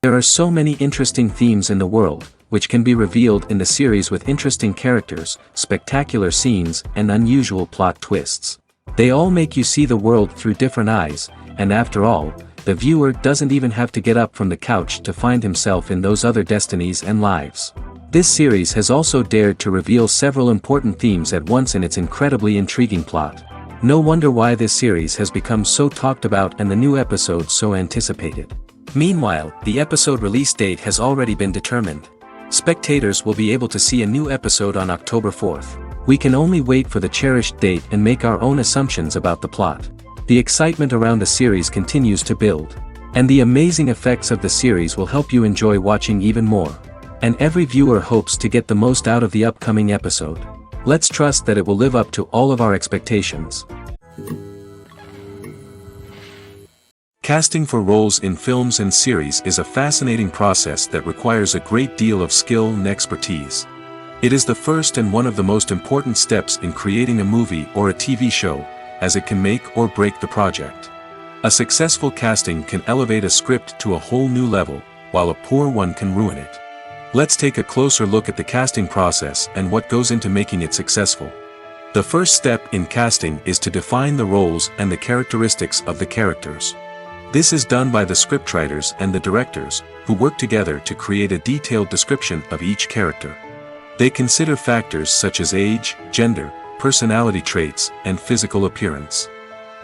There are so many interesting themes in the world, which can be revealed in the series with interesting characters, spectacular scenes, and unusual plot twists. They all make you see the world through different eyes, and after all, the viewer doesn't even have to get up from the couch to find himself in those other destinies and lives. This series has also dared to reveal several important themes at once in its incredibly intriguing plot. No wonder why this series has become so talked about and the new episodes so anticipated. Meanwhile, the episode release date has already been determined. Spectators will be able to see a new episode on October 4th. We can only wait for the cherished date and make our own assumptions about the plot. The excitement around the series continues to build. And the amazing effects of the series will help you enjoy watching even more. And every viewer hopes to get the most out of the upcoming episode. Let's trust that it will live up to all of our expectations. Casting for roles in films and series is a fascinating process that requires a great deal of skill and expertise. It is the first and one of the most important steps in creating a movie or a TV show, as it can make or break the project. A successful casting can elevate a script to a whole new level, while a poor one can ruin it. Let's take a closer look at the casting process and what goes into making it successful. The first step in casting is to define the roles and the characteristics of the characters. This is done by the scriptwriters and the directors, who work together to create a detailed description of each character. They consider factors such as age, gender, personality traits, and physical appearance.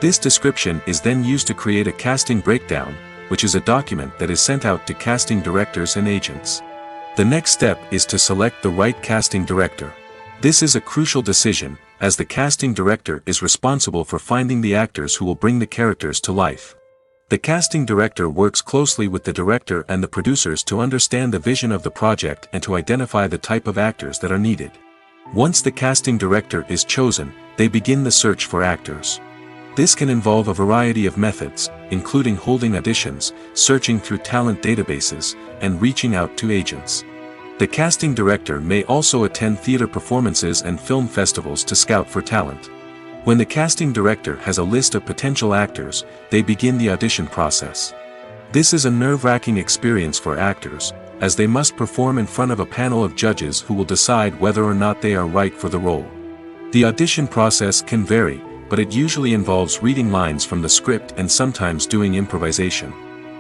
This description is then used to create a casting breakdown, which is a document that is sent out to casting directors and agents. The next step is to select the right casting director. This is a crucial decision, as the casting director is responsible for finding the actors who will bring the characters to life. The casting director works closely with the director and the producers to understand the vision of the project and to identify the type of actors that are needed. Once the casting director is chosen, they begin the search for actors. This can involve a variety of methods, including holding auditions, searching through talent databases, and reaching out to agents. The casting director may also attend theater performances and film festivals to scout for talent. When the casting director has a list of potential actors, they begin the audition process. This is a nerve-wracking experience for actors, as they must perform in front of a panel of judges who will decide whether or not they are right for the role. The audition process can vary, but it usually involves reading lines from the script and sometimes doing improvisation.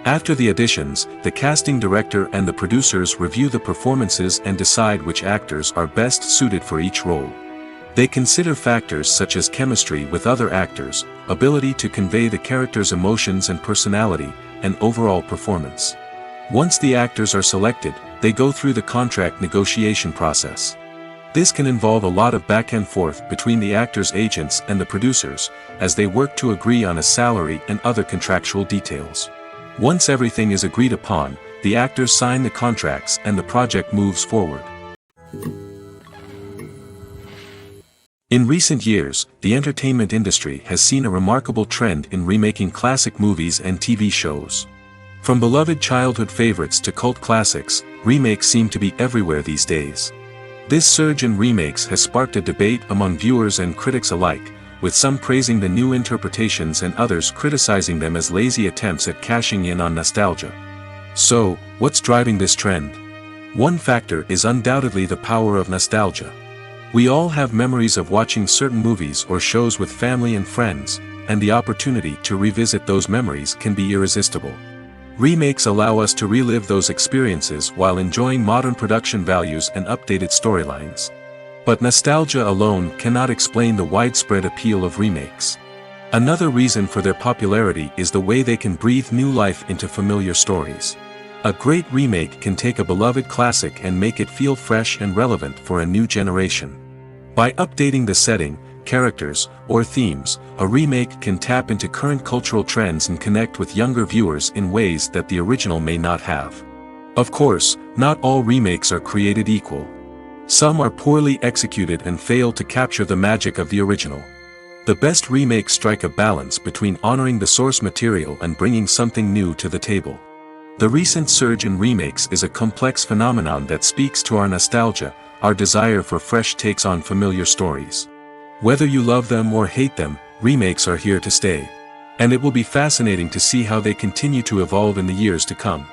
After the auditions, the casting director and the producers review the performances and decide which actors are best suited for each role. They consider factors such as chemistry with other actors, ability to convey the character's emotions and personality, and overall performance. Once the actors are selected, they go through the contract negotiation process. This can involve a lot of back and forth between the actors' agents and the producers, as they work to agree on a salary and other contractual details. Once everything is agreed upon, the actors sign the contracts and the project moves forward. In recent years, the entertainment industry has seen a remarkable trend in remaking classic movies and TV shows. From beloved childhood favorites to cult classics, remakes seem to be everywhere these days. This surge in remakes has sparked a debate among viewers and critics alike, with some praising the new interpretations and others criticizing them as lazy attempts at cashing in on nostalgia. So, what's driving this trend? One factor is undoubtedly the power of nostalgia. We all have memories of watching certain movies or shows with family and friends, and the opportunity to revisit those memories can be irresistible. Remakes allow us to relive those experiences while enjoying modern production values and updated storylines. But nostalgia alone cannot explain the widespread appeal of remakes. Another reason for their popularity is the way they can breathe new life into familiar stories. A great remake can take a beloved classic and make it feel fresh and relevant for a new generation. By updating the setting, characters, or themes, a remake can tap into current cultural trends and connect with younger viewers in ways that the original may not have. Of course, not all remakes are created equal. Some are poorly executed and fail to capture the magic of the original. The best remakes strike a balance between honoring the source material and bringing something new to the table. The recent surge in remakes is a complex phenomenon that speaks to our nostalgia, our desire for fresh takes on familiar stories. Whether you love them or hate them, remakes are here to stay. And it will be fascinating to see how they continue to evolve in the years to come.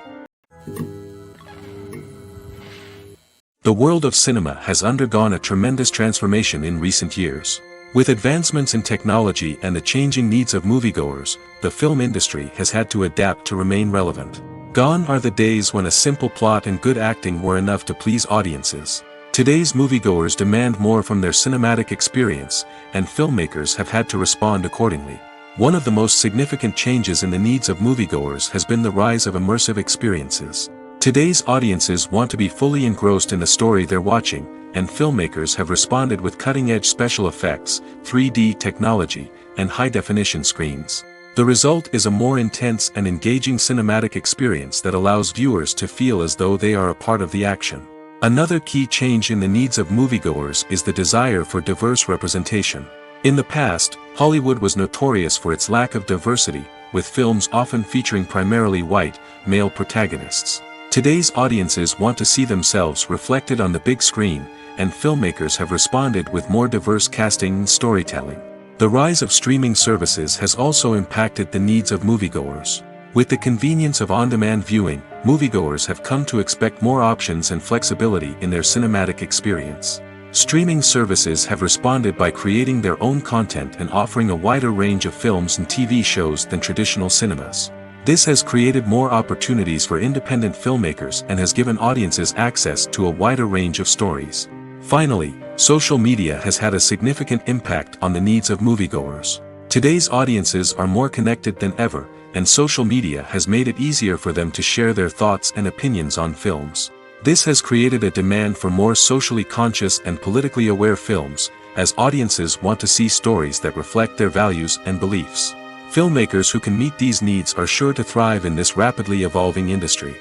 The world of cinema has undergone a tremendous transformation in recent years. With advancements in technology and the changing needs of moviegoers, the film industry has had to adapt to remain relevant. Gone are the days when a simple plot and good acting were enough to please audiences. Today's moviegoers demand more from their cinematic experience, and filmmakers have had to respond accordingly. One of the most significant changes in the needs of moviegoers has been the rise of immersive experiences. Today's audiences want to be fully engrossed in the story they're watching, and filmmakers have responded with cutting-edge special effects, 3D technology, and high-definition screens. The result is a more intense and engaging cinematic experience that allows viewers to feel as though they are a part of the action. Another key change in the needs of moviegoers is the desire for diverse representation. In the past, Hollywood was notorious for its lack of diversity, with films often featuring primarily white, male protagonists. Today's audiences want to see themselves reflected on the big screen, and filmmakers have responded with more diverse casting and storytelling. The rise of streaming services has also impacted the needs of moviegoers. With the convenience of on-demand viewing, moviegoers have come to expect more options and flexibility in their cinematic experience. Streaming services have responded by creating their own content and offering a wider range of films and TV shows than traditional cinemas. This has created more opportunities for independent filmmakers and has given audiences access to a wider range of stories. Finally, social media has had a significant impact on the needs of moviegoers. Today's audiences are more connected than ever, and social media has made it easier for them to share their thoughts and opinions on films. This has created a demand for more socially conscious and politically aware films, as audiences want to see stories that reflect their values and beliefs. Filmmakers who can meet these needs are sure to thrive in this rapidly evolving industry.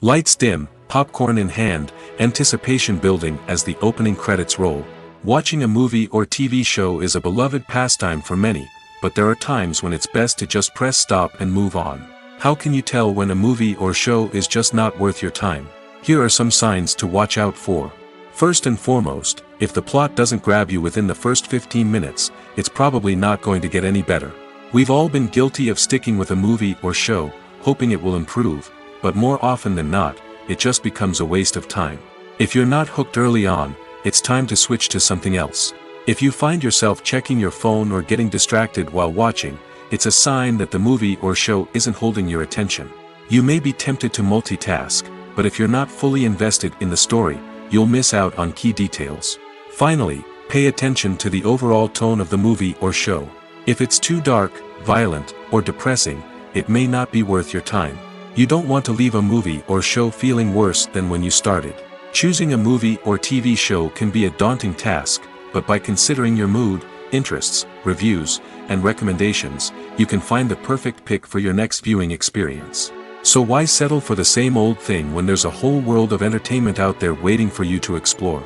Lights dim, popcorn in hand, anticipation building as the opening credits roll. Watching a movie or TV show is a beloved pastime for many, but there are times when it's best to just press stop and move on. How can you tell when a movie or show is just not worth your time? Here are some signs to watch out for. First and foremost, if the plot doesn't grab you within the first 15 minutes, it's probably not going to get any better. We've all been guilty of sticking with a movie or show, hoping it will improve, but more often than not, it just becomes a waste of time. If you're not hooked early on, it's time to switch to something else. If you find yourself checking your phone or getting distracted while watching, it's a sign that the movie or show isn't holding your attention. You may be tempted to multitask, but if you're not fully invested in the story, you'll miss out on key details. Finally, pay attention to the overall tone of the movie or show. If it's too dark, violent, or depressing, it may not be worth your time. You don't want to leave a movie or show feeling worse than when you started. Choosing a movie or TV show can be a daunting task, but by considering your mood, interests, reviews, and recommendations, you can find the perfect pick for your next viewing experience. So why settle for the same old thing when there's a whole world of entertainment out there waiting for you to explore?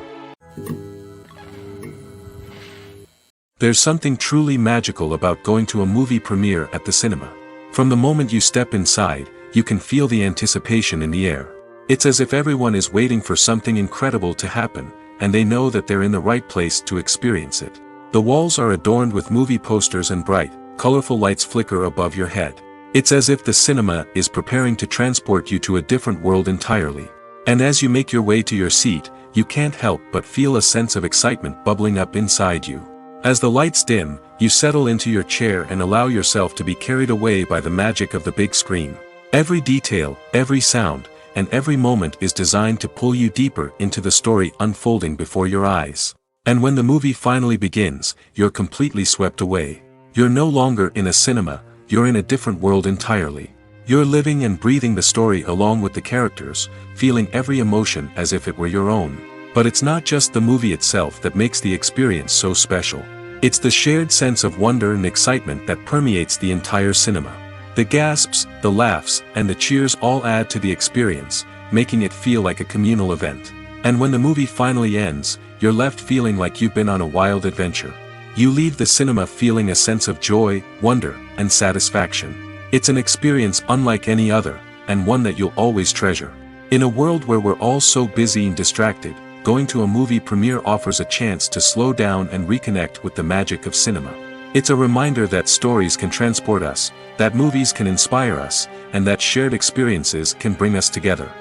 There's something truly magical about going to a movie premiere at the cinema. From the moment you step inside, you can feel the anticipation in the air. It's as if everyone is waiting for something incredible to happen, and they know that they're in the right place to experience it. The walls are adorned with movie posters and bright, colorful lights flicker above your head. It's as if the cinema is preparing to transport you to a different world entirely. And as you make your way to your seat, you can't help but feel a sense of excitement bubbling up inside you. As the lights dim, you settle into your chair and allow yourself to be carried away by the magic of the big screen. Every detail, every sound, and every moment is designed to pull you deeper into the story unfolding before your eyes. And when the movie finally begins, you're completely swept away. You're no longer in a cinema, you're in a different world entirely. You're living and breathing the story along with the characters, feeling every emotion as if it were your own. But it's not just the movie itself that makes the experience so special. It's the shared sense of wonder and excitement that permeates the entire cinema. The gasps, the laughs, and the cheers all add to the experience, making it feel like a communal event. And when the movie finally ends, you're left feeling like you've been on a wild adventure. You leave the cinema feeling a sense of joy, wonder, and satisfaction. It's an experience unlike any other, and one that you'll always treasure. In a world where we're all so busy and distracted, going to a movie premiere offers a chance to slow down and reconnect with the magic of cinema. It's a reminder that stories can transport us, that movies can inspire us, and that shared experiences can bring us together.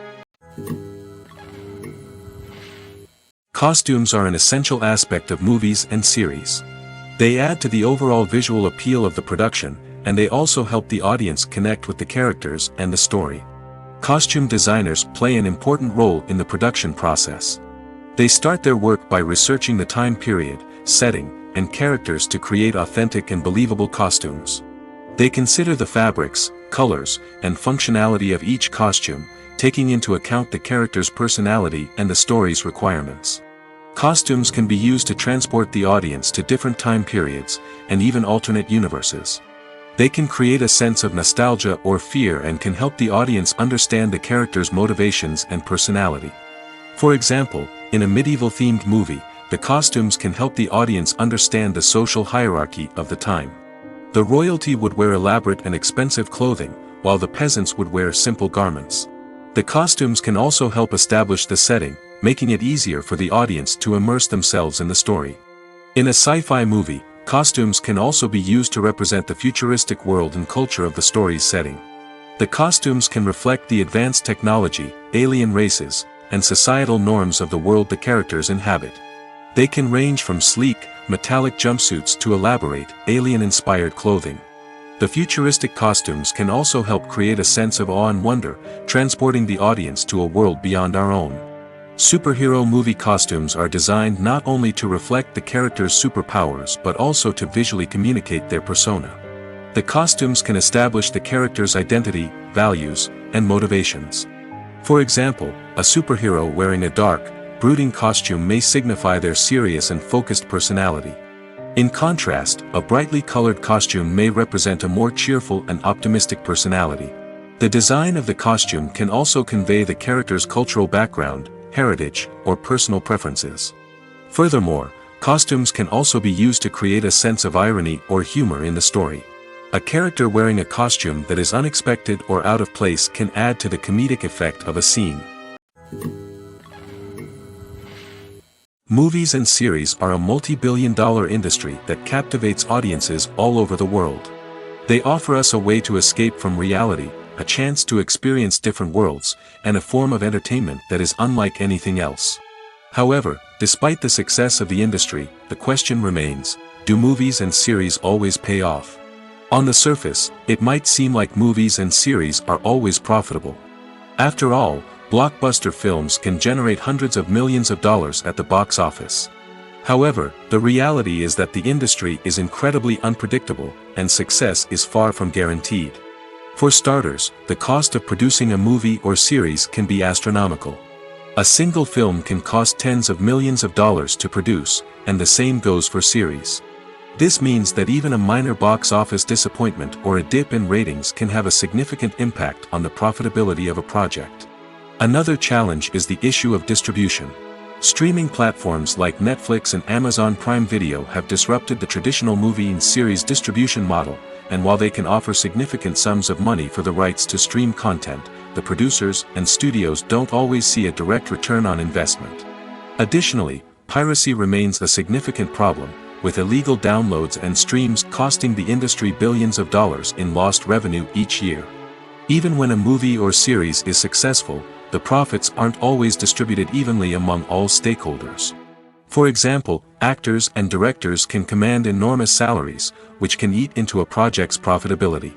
Costumes are an essential aspect of movies and series. They add to the overall visual appeal of the production, and they also help the audience connect with the characters and the story. Costume designers play an important role in the production process. They start their work by researching the time period, setting, and characters to create authentic and believable costumes. They consider the fabrics, colors, and functionality of each costume, taking into account the character's personality and the story's requirements. Costumes can be used to transport the audience to different time periods, and even alternate universes. They can create a sense of nostalgia or fear and can help the audience understand the character's motivations and personality. For example, in a medieval-themed movie, the costumes can help the audience understand the social hierarchy of the time. The royalty would wear elaborate and expensive clothing, while the peasants would wear simple garments. The costumes can also help establish the setting, making it easier for the audience to immerse themselves in the story. In a sci-fi movie, costumes can also be used to represent the futuristic world and culture of the story's setting. The costumes can reflect the advanced technology, alien races, and societal norms of the world the characters inhabit. They can range from sleek, metallic jumpsuits to elaborate, alien-inspired clothing. The futuristic costumes can also help create a sense of awe and wonder, transporting the audience to a world beyond our own. Superhero movie costumes are designed not only to reflect the character's superpowers but also to visually communicate their persona. The costumes can establish the character's identity, values, and motivations. For example, a superhero wearing a dark, brooding costume may signify their serious and focused personality. In contrast, a brightly colored costume may represent a more cheerful and optimistic personality. The design of the costume can also convey the character's cultural background, heritage, or personal preferences. Furthermore, costumes can also be used to create a sense of irony or humor in the story. A character wearing a costume that is unexpected or out of place can add to the comedic effect of a scene. Movies and series are a multi-billion-dollar industry that captivates audiences all over the world. They offer us a way to escape from reality, a chance to experience different worlds, and a form of entertainment that is unlike anything else. However, despite the success of the industry, the question remains, do movies and series always pay off? On the surface, it might seem like movies and series are always profitable. After all, blockbuster films can generate hundreds of millions of dollars at the box office. However, the reality is that the industry is incredibly unpredictable, and success is far from guaranteed. For starters, the cost of producing a movie or series can be astronomical. A single film can cost tens of millions of dollars to produce, and the same goes for series. This means that even a minor box office disappointment or a dip in ratings can have a significant impact on the profitability of a project. Another challenge is the issue of distribution. Streaming platforms like Netflix and Amazon Prime Video have disrupted the traditional movie and series distribution model, and while they can offer significant sums of money for the rights to stream content, the producers and studios don't always see a direct return on investment. Additionally, piracy remains a significant problem, with illegal downloads and streams costing the industry billions of dollars in lost revenue each year. Even when a movie or series is successful, the profits aren't always distributed evenly among all stakeholders. For example, actors and directors can command enormous salaries, which can eat into a project's profitability.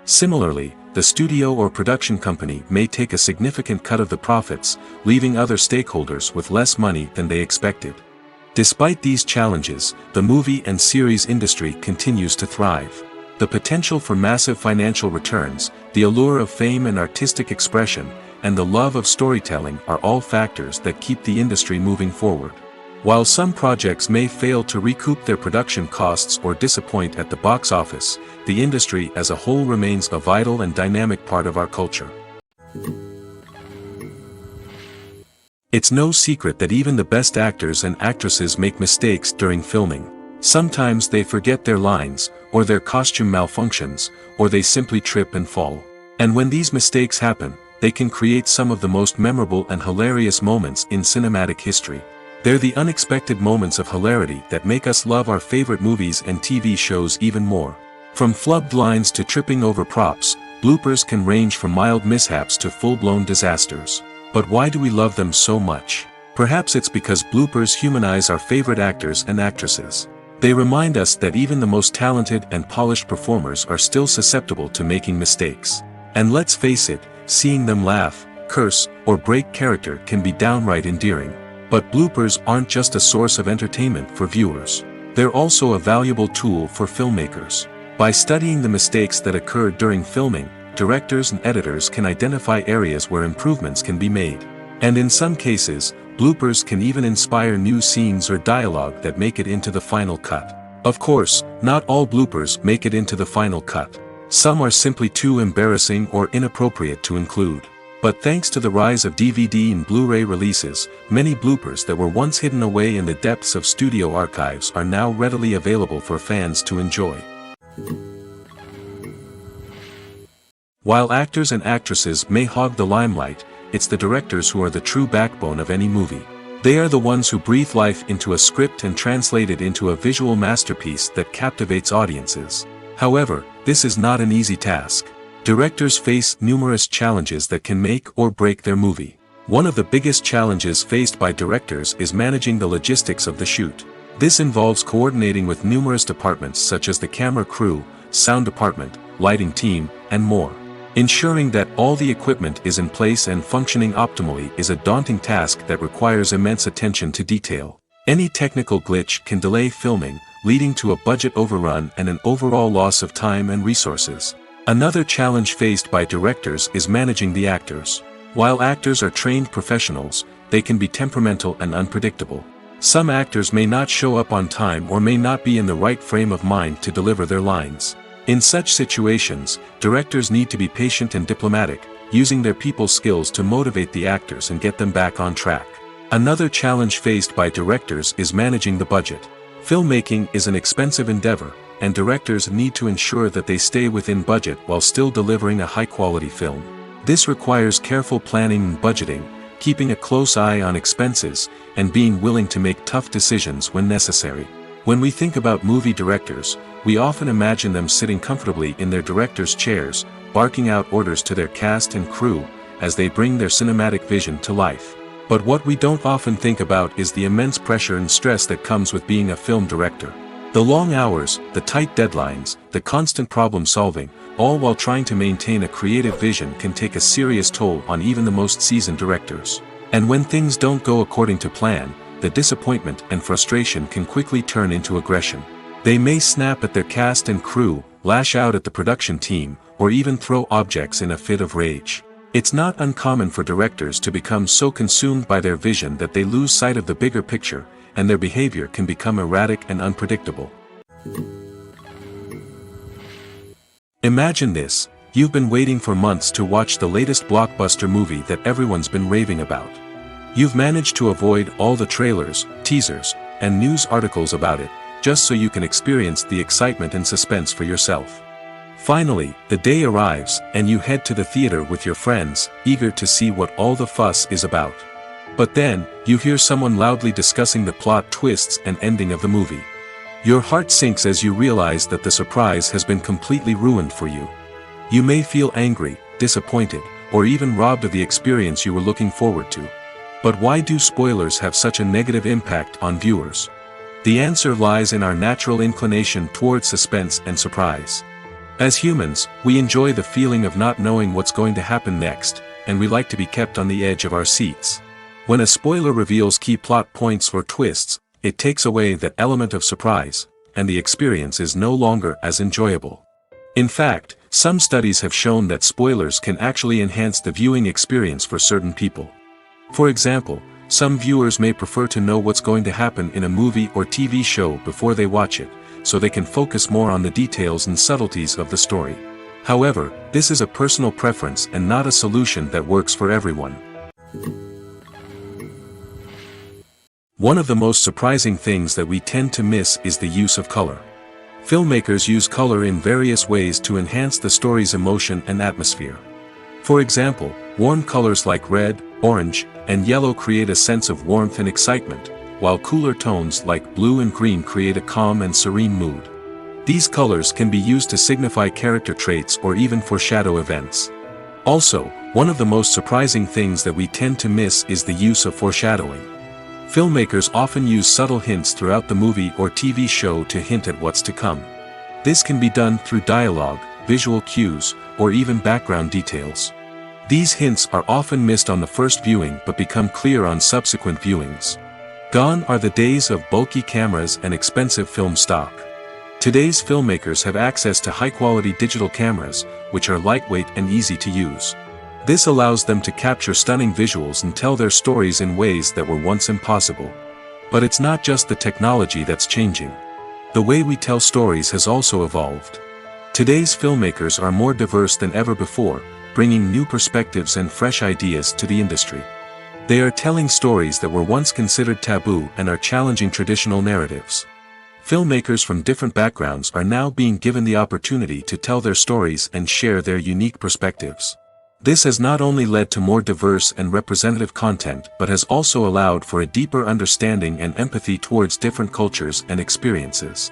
Similarly, the studio or production company may take a significant cut of the profits, leaving other stakeholders with less money than they expected. Despite these challenges, the movie and series industry continues to thrive. The potential for massive financial returns, the allure of fame and artistic expression, and the love of storytelling are all factors that keep the industry moving forward. While some projects may fail to recoup their production costs or disappoint at the box office, the industry as a whole remains a vital and dynamic part of our culture. It's no secret that even the best actors and actresses make mistakes during filming. Sometimes they forget their lines, or their costume malfunctions, or they simply trip and fall. And when these mistakes happen, they can create some of the most memorable and hilarious moments in cinematic history. They're the unexpected moments of hilarity that make us love our favorite movies and TV shows even more. From flubbed lines to tripping over props, bloopers can range from mild mishaps to full-blown disasters. But why do we love them so much? Perhaps it's because bloopers humanize our favorite actors and actresses. They remind us that even the most talented and polished performers are still susceptible to making mistakes. And let's face it, seeing them laugh, curse, or break character can be downright endearing. But bloopers aren't just a source of entertainment for viewers. They're also a valuable tool for filmmakers. By studying the mistakes that occurred during filming, directors and editors can identify areas where improvements can be made. And in some cases, bloopers can even inspire new scenes or dialogue that make it into the final cut. Of course, not all bloopers make it into the final cut. Some are simply too embarrassing or inappropriate to include. But thanks to the rise of DVD and Blu-ray releases, many bloopers that were once hidden away in the depths of studio archives are now readily available for fans to enjoy. While actors and actresses may hog the limelight, it's the directors who are the true backbone of any movie. They are the ones who breathe life into a script and translate it into a visual masterpiece that captivates audiences. However, this is not an easy task. Directors face numerous challenges that can make or break their movie. One of the biggest challenges faced by directors is managing the logistics of the shoot. This involves coordinating with numerous departments such as the camera crew, sound department, lighting team, and more. Ensuring that all the equipment is in place and functioning optimally is a daunting task that requires immense attention to detail. Any technical glitch can delay filming, leading to a budget overrun and an overall loss of time and resources. Another challenge faced by directors is managing the actors. While actors are trained professionals, they can be temperamental and unpredictable. Some actors may not show up on time or may not be in the right frame of mind to deliver their lines. In such situations, directors need to be patient and diplomatic, using their people skills to motivate the actors and get them back on track. Another challenge faced by directors is managing the budget. Filmmaking is an expensive endeavor, and directors need to ensure that they stay within budget while still delivering a high-quality film. This requires careful planning and budgeting, keeping a close eye on expenses, and being willing to make tough decisions when necessary. When we think about movie directors, we often imagine them sitting comfortably in their director's chairs, barking out orders to their cast and crew, as they bring their cinematic vision to life. But what we don't often think about is the immense pressure and stress that comes with being a film director. The long hours, the tight deadlines, the constant problem solving, all while trying to maintain a creative vision can take a serious toll on even the most seasoned directors. And when things don't go according to plan, the disappointment and frustration can quickly turn into aggression. They may snap at their cast and crew, lash out at the production team, or even throw objects in a fit of rage. It's not uncommon for directors to become so consumed by their vision that they lose sight of the bigger picture, and their behavior can become erratic and unpredictable. Imagine this: you've been waiting for months to watch the latest blockbuster movie that everyone's been raving about. You've managed to avoid all the trailers, teasers, and news articles about it, just so you can experience the excitement and suspense for yourself. Finally, the day arrives, and you head to the theater with your friends, eager to see what all the fuss is about. But then, you hear someone loudly discussing the plot twists and ending of the movie. Your heart sinks as you realize that the surprise has been completely ruined for you. You may feel angry, disappointed, or even robbed of the experience you were looking forward to. But why do spoilers have such a negative impact on viewers? The answer lies in our natural inclination towards suspense and surprise. As humans, we enjoy the feeling of not knowing what's going to happen next, and we like to be kept on the edge of our seats. When a spoiler reveals key plot points or twists, it takes away that element of surprise, and the experience is no longer as enjoyable. In fact, some studies have shown that spoilers can actually enhance the viewing experience for certain people. For example, some viewers may prefer to know what's going to happen in a movie or TV show before they watch it, so they can focus more on the details and subtleties of the story. However, this is a personal preference and not a solution that works for everyone. One of the most surprising things that we tend to miss is the use of color. Filmmakers use color in various ways to enhance the story's emotion and atmosphere. For example, warm colors like red, orange, and yellow create a sense of warmth and excitement, while cooler tones like blue and green create a calm and serene mood. These colors can be used to signify character traits or even foreshadow events. Also, one of the most surprising things that we tend to miss is the use of foreshadowing. Filmmakers often use subtle hints throughout the movie or TV show to hint at what's to come. This can be done through dialogue, visual cues, or even background details. These hints are often missed on the first viewing but become clear on subsequent viewings. Gone are the days of bulky cameras and expensive film stock. Today's filmmakers have access to high-quality digital cameras, which are lightweight and easy to use. This allows them to capture stunning visuals and tell their stories in ways that were once impossible. But it's not just the technology that's changing. The way we tell stories has also evolved. Today's filmmakers are more diverse than ever before, bringing new perspectives and fresh ideas to the industry. They are telling stories that were once considered taboo and are challenging traditional narratives. Filmmakers from different backgrounds are now being given the opportunity to tell their stories and share their unique perspectives. This has not only led to more diverse and representative content but has also allowed for a deeper understanding and empathy towards different cultures and experiences.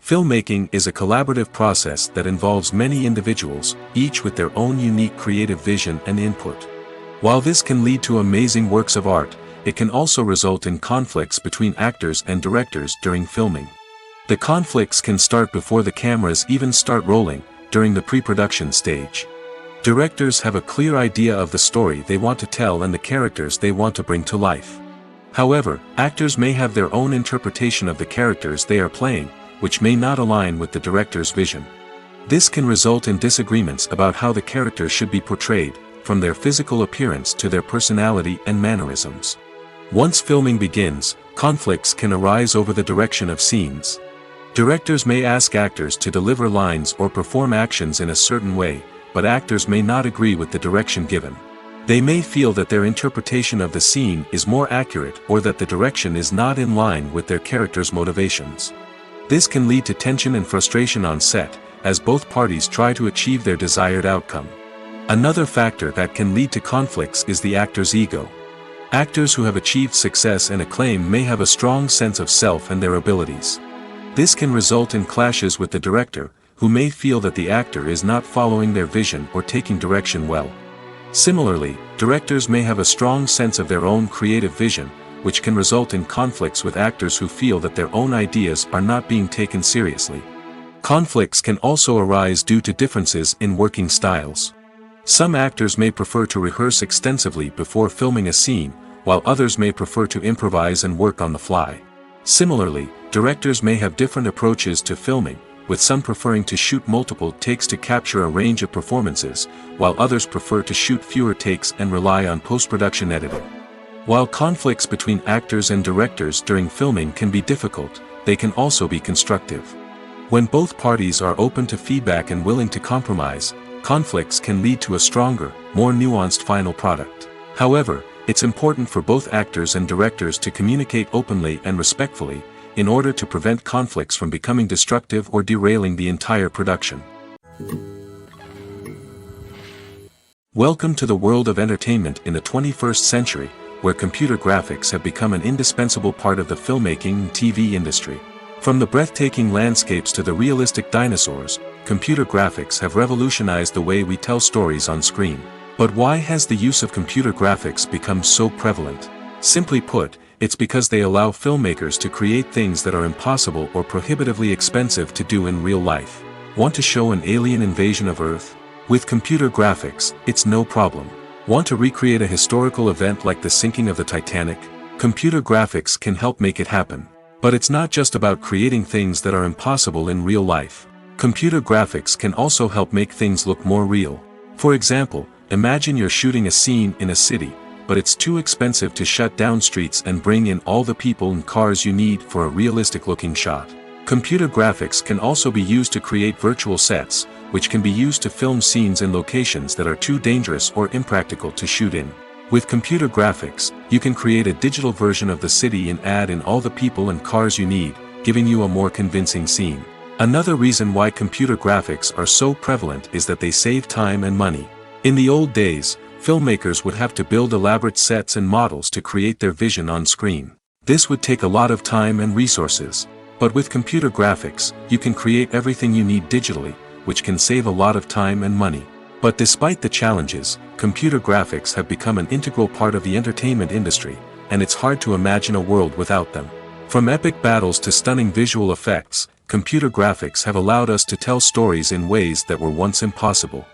Filmmaking is a collaborative process that involves many individuals, each with their own unique creative vision and input. While this can lead to amazing works of art, it can also result in conflicts between actors and directors during filming. The conflicts can start before the cameras even start rolling, during the pre-production stage. Directors have a clear idea of the story they want to tell and the characters they want to bring to life. However, actors may have their own interpretation of the characters they are playing, which may not align with the director's vision. This can result in disagreements about how the character should be portrayed, from their physical appearance to their personality and mannerisms. Once filming begins, conflicts can arise over the direction of scenes. Directors may ask actors to deliver lines or perform actions in a certain way, but actors may not agree with the direction given. They may feel that their interpretation of the scene is more accurate or that the direction is not in line with their character's motivations. This can lead to tension and frustration on set, as both parties try to achieve their desired outcome. Another factor that can lead to conflicts is the actor's ego. Actors who have achieved success and acclaim may have a strong sense of self and their abilities. This can result in clashes with the director, who may feel that the actor is not following their vision or taking direction well. Similarly, directors may have a strong sense of their own creative vision, which can result in conflicts with actors who feel that their own ideas are not being taken seriously. Conflicts can also arise due to differences in working styles. Some actors may prefer to rehearse extensively before filming a scene, while others may prefer to improvise and work on the fly. Similarly, directors may have different approaches to filming, with some preferring to shoot multiple takes to capture a range of performances, while others prefer to shoot fewer takes and rely on post-production editing. While conflicts between actors and directors during filming can be difficult, they can also be constructive. When both parties are open to feedback and willing to compromise, conflicts can lead to a stronger, more nuanced final product. However, it's important for both actors and directors to communicate openly and respectfully, in order to prevent conflicts from becoming destructive or derailing the entire production. Welcome to the world of entertainment in the 21st century, where computer graphics have become an indispensable part of the filmmaking and TV industry. From the breathtaking landscapes to the realistic dinosaurs, computer graphics have revolutionized the way we tell stories on screen. But why has the use of computer graphics become so prevalent? Simply put, it's because they allow filmmakers to create things that are impossible or prohibitively expensive to do in real life. Want to show an alien invasion of Earth? With computer graphics, it's no problem. Want to recreate a historical event like the sinking of the Titanic? Computer graphics can help make it happen. But it's not just about creating things that are impossible in real life. Computer graphics can also help make things look more real. For example, imagine you're shooting a scene in a city, but it's too expensive to shut down streets and bring in all the people and cars you need for a realistic-looking shot. Computer graphics can also be used to create virtual sets, which can be used to film scenes in locations that are too dangerous or impractical to shoot in. With computer graphics, you can create a digital version of the city and add in all the people and cars you need, giving you a more convincing scene. Another reason why computer graphics are so prevalent is that they save time and money. In the old days, filmmakers would have to build elaborate sets and models to create their vision on screen. This would take a lot of time and resources. But with computer graphics, you can create everything you need digitally, which can save a lot of time and money. But despite the challenges, computer graphics have become an integral part of the entertainment industry, and it's hard to imagine a world without them. From epic battles to stunning visual effects, computer graphics have allowed us to tell stories in ways that were once impossible.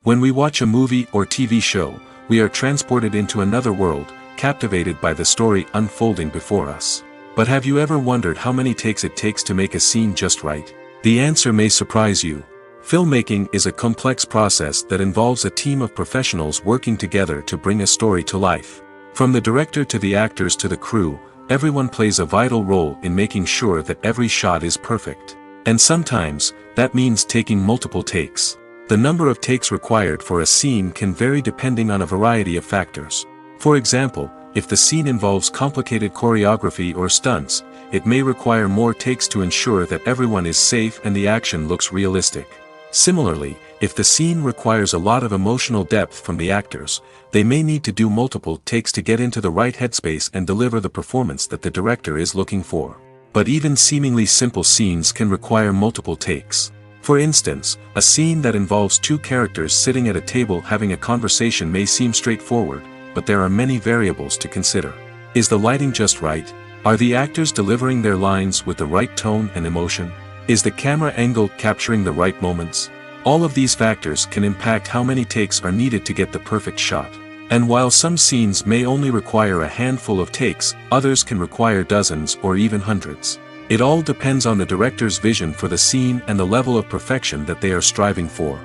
When we watch a movie or TV show, we are transported into another world, captivated by the story unfolding before us. But have you ever wondered how many takes it takes to make a scene just right? The answer may surprise you. Filmmaking is a complex process that involves a team of professionals working together to bring a story to life. From the director to the actors to the crew, everyone plays a vital role in making sure that every shot is perfect. And sometimes, that means taking multiple takes. The number of takes required for a scene can vary depending on a variety of factors. For example, if the scene involves complicated choreography or stunts, it may require more takes to ensure that everyone is safe and the action looks realistic. Similarly, if the scene requires a lot of emotional depth from the actors, they may need to do multiple takes to get into the right headspace and deliver the performance that the director is looking for. But even seemingly simple scenes can require multiple takes. For instance, a scene that involves two characters sitting at a table having a conversation may seem straightforward, but there are many variables to consider. Is the lighting just right? Are the actors delivering their lines with the right tone and emotion? Is the camera angle capturing the right moments? All of these factors can impact how many takes are needed to get the perfect shot. And while some scenes may only require a handful of takes, others can require dozens or even hundreds. It all depends on the director's vision for the scene and the level of perfection that they are striving for.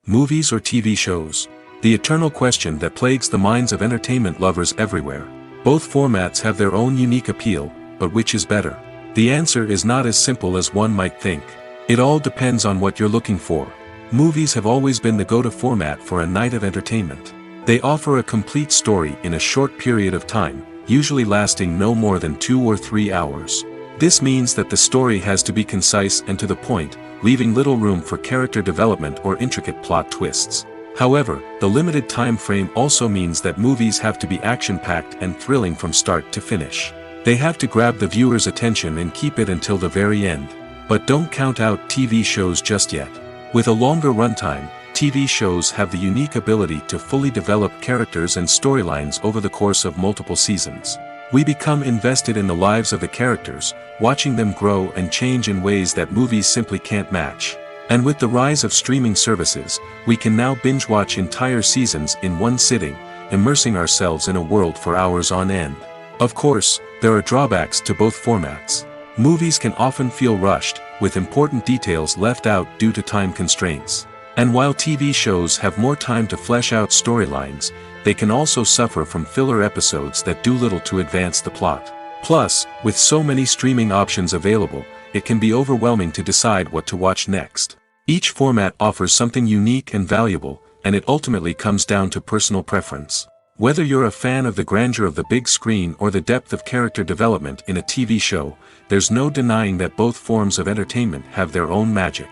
Movies or TV shows? The eternal question that plagues the minds of entertainment lovers everywhere. Both formats have their own unique appeal, but which is better? The answer is not as simple as one might think. It all depends on what you're looking for. Movies have always been the go-to format for a night of entertainment. They offer a complete story in a short period of time, usually lasting no more than 2 or 3 hours. This means that the story has to be concise and to the point, leaving little room for character development or intricate plot twists. However, the limited time frame also means that movies have to be action-packed and thrilling from start to finish. They have to grab the viewer's attention and keep it until the very end. But don't count out TV shows just yet. With a longer runtime, TV shows have the unique ability to fully develop characters and storylines over the course of multiple seasons. We become invested in the lives of the characters, watching them grow and change in ways that movies simply can't match. And with the rise of streaming services, we can now binge-watch entire seasons in one sitting, immersing ourselves in a world for hours on end. Of course, there are drawbacks to both formats. Movies can often feel rushed, with important details left out due to time constraints. And while TV shows have more time to flesh out storylines, they can also suffer from filler episodes that do little to advance the plot. Plus, with so many streaming options available, it can be overwhelming to decide what to watch next. Each format offers something unique and valuable, and it ultimately comes down to personal preference. Whether you're a fan of the grandeur of the big screen or the depth of character development in a TV show, there's no denying that both forms of entertainment have their own magic.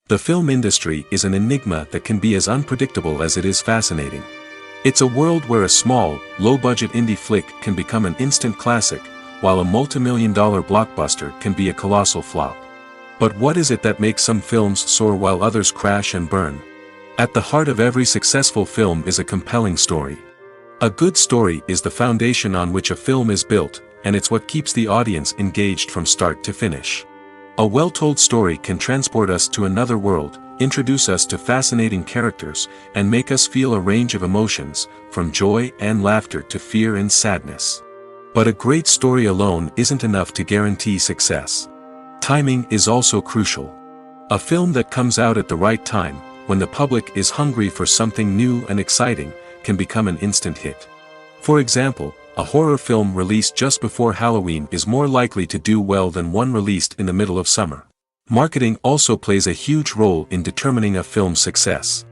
The film industry is an enigma that can be as unpredictable as it is fascinating. It's a world where a small, low-budget indie flick can become an instant classic, while a multimillion-dollar blockbuster can be a colossal flop. But what is it that makes some films soar while others crash and burn? At the heart of every successful film is a compelling story. A good story is the foundation on which a film is built, and it's what keeps the audience engaged from start to finish. A well-told story can transport us to another world, introduce us to fascinating characters, and make us feel a range of emotions, from joy and laughter to fear and sadness. But a great story alone isn't enough to guarantee success. Timing is also crucial. A film that comes out at the right time, when the public is hungry for something new and exciting, can become an instant hit. For example, a horror film released just before Halloween is more likely to do well than one released in the middle of summer. Marketing also plays a huge role in determining a film's success.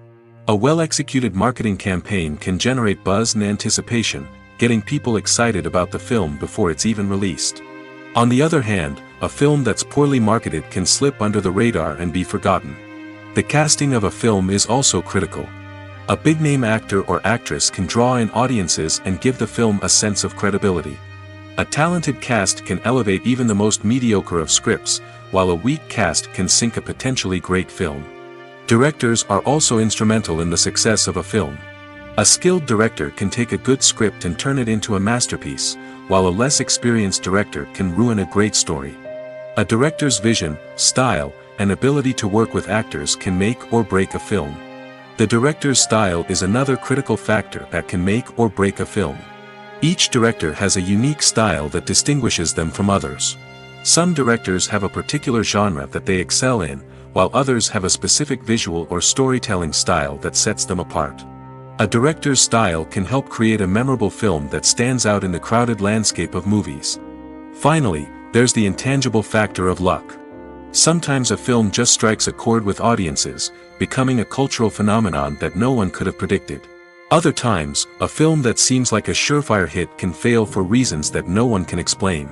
A well-executed marketing campaign can generate buzz and anticipation, getting people excited about the film before it's even released. On the other hand, a film that's poorly marketed can slip under the radar and be forgotten. The casting of a film is also critical. A big-name actor or actress can draw in audiences and give the film a sense of credibility. A talented cast can elevate even the most mediocre of scripts, while a weak cast can sink a potentially great film. Directors are also instrumental in the success of a film. A skilled director can take a good script and turn it into a masterpiece, while a less experienced director can ruin a great story. A director's vision, style, and ability to work with actors can make or break a film. The director's style is another critical factor that can make or break a film. Each director has a unique style that distinguishes them from others. Some directors have a particular genre that they excel in, while others have a specific visual or storytelling style that sets them apart. A director's style can help create a memorable film that stands out in the crowded landscape of movies. Finally, there's the intangible factor of luck. Sometimes a film just strikes a chord with audiences, becoming a cultural phenomenon that no one could have predicted. Other times, a film that seems like a surefire hit can fail for reasons that no one can explain.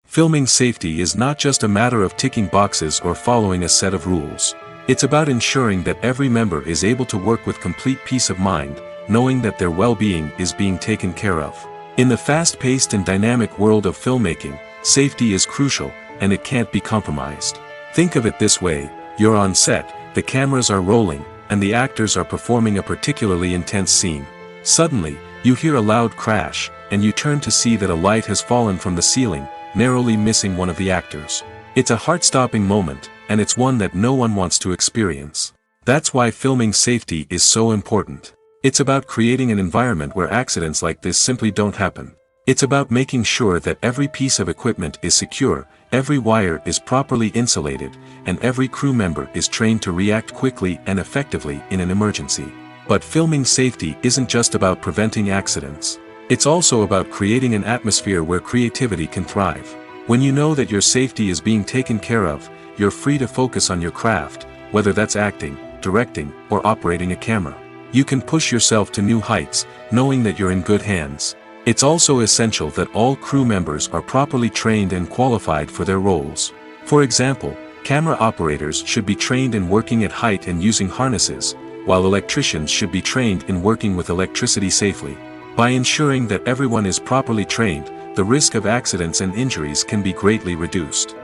Filming safety is not just a matter of ticking boxes or following a set of rules. It's about ensuring that every member is able to work with complete peace of mind, knowing that their well-being is being taken care of. In the fast-paced and dynamic world of filmmaking, safety is crucial, and it can't be compromised. Think of it this way: you're on set, the cameras are rolling, and the actors are performing a particularly intense scene. Suddenly, you hear a loud crash, and you turn to see that a light has fallen from the ceiling, narrowly missing one of the actors. It's a heart-stopping moment, and it's one that no one wants to experience. That's why filming safety is so important. It's about creating an environment where accidents like this simply don't happen. It's about making sure that every piece of equipment is secure, every wire is properly insulated, and every crew member is trained to react quickly and effectively in an emergency. But filming safety isn't just about preventing accidents. It's also about creating an atmosphere where creativity can thrive. When you know that your safety is being taken care of, you're free to focus on your craft, whether that's acting, directing, or operating a camera. You can push yourself to new heights, knowing that you're in good hands. It's also essential that all crew members are properly trained and qualified for their roles. For example, camera operators should be trained in working at height and using harnesses, while electricians should be trained in working with electricity safely. By ensuring that everyone is properly trained, the risk of accidents and injuries can be greatly reduced.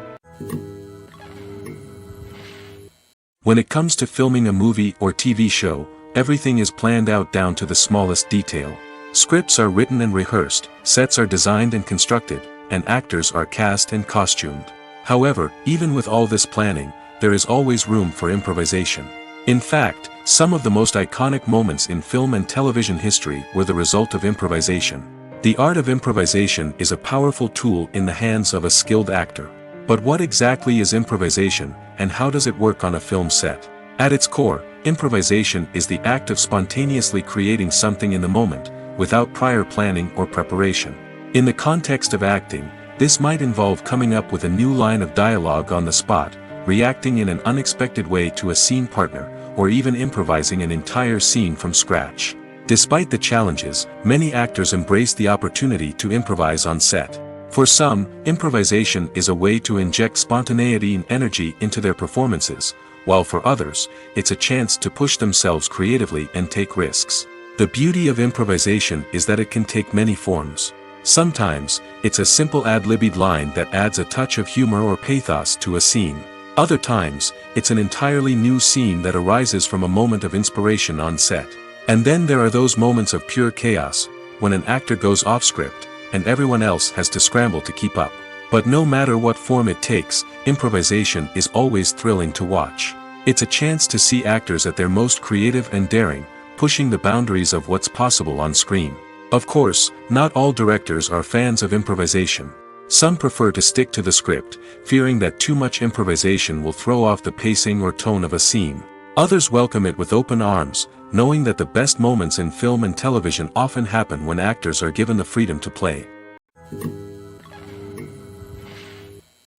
When it comes to filming a movie or TV show, everything is planned out down to the smallest detail. Scripts are written and rehearsed, sets are designed and constructed, and actors are cast and costumed. However, even with all this planning, there is always room for improvisation. In fact, some of the most iconic moments in film and television history were the result of improvisation. The art of improvisation is a powerful tool in the hands of a skilled actor. But what exactly is improvisation, and how does it work on a film set? At its core, improvisation is the act of spontaneously creating something in the moment, without prior planning or preparation. In the context of acting, this might involve coming up with a new line of dialogue on the spot, reacting in an unexpected way to a scene partner, or even improvising an entire scene from scratch. Despite the challenges, many actors embrace the opportunity to improvise on set. For some, improvisation is a way to inject spontaneity and energy into their performances, while for others, it's a chance to push themselves creatively and take risks. The beauty of improvisation is that it can take many forms. Sometimes, it's a simple ad-libbed line that adds a touch of humor or pathos to a scene. Other times, it's an entirely new scene that arises from a moment of inspiration on set. And then there are those moments of pure chaos, when an actor goes off script, and everyone else has to scramble to keep up. But no matter what form it takes, improvisation is always thrilling to watch. It's a chance to see actors at their most creative and daring, pushing the boundaries of what's possible on screen. Of course, not all directors are fans of improvisation. Some prefer to stick to the script, fearing that too much improvisation will throw off the pacing or tone of a scene. Others welcome it with open arms, knowing that the best moments in film and television often happen when actors are given the freedom to play.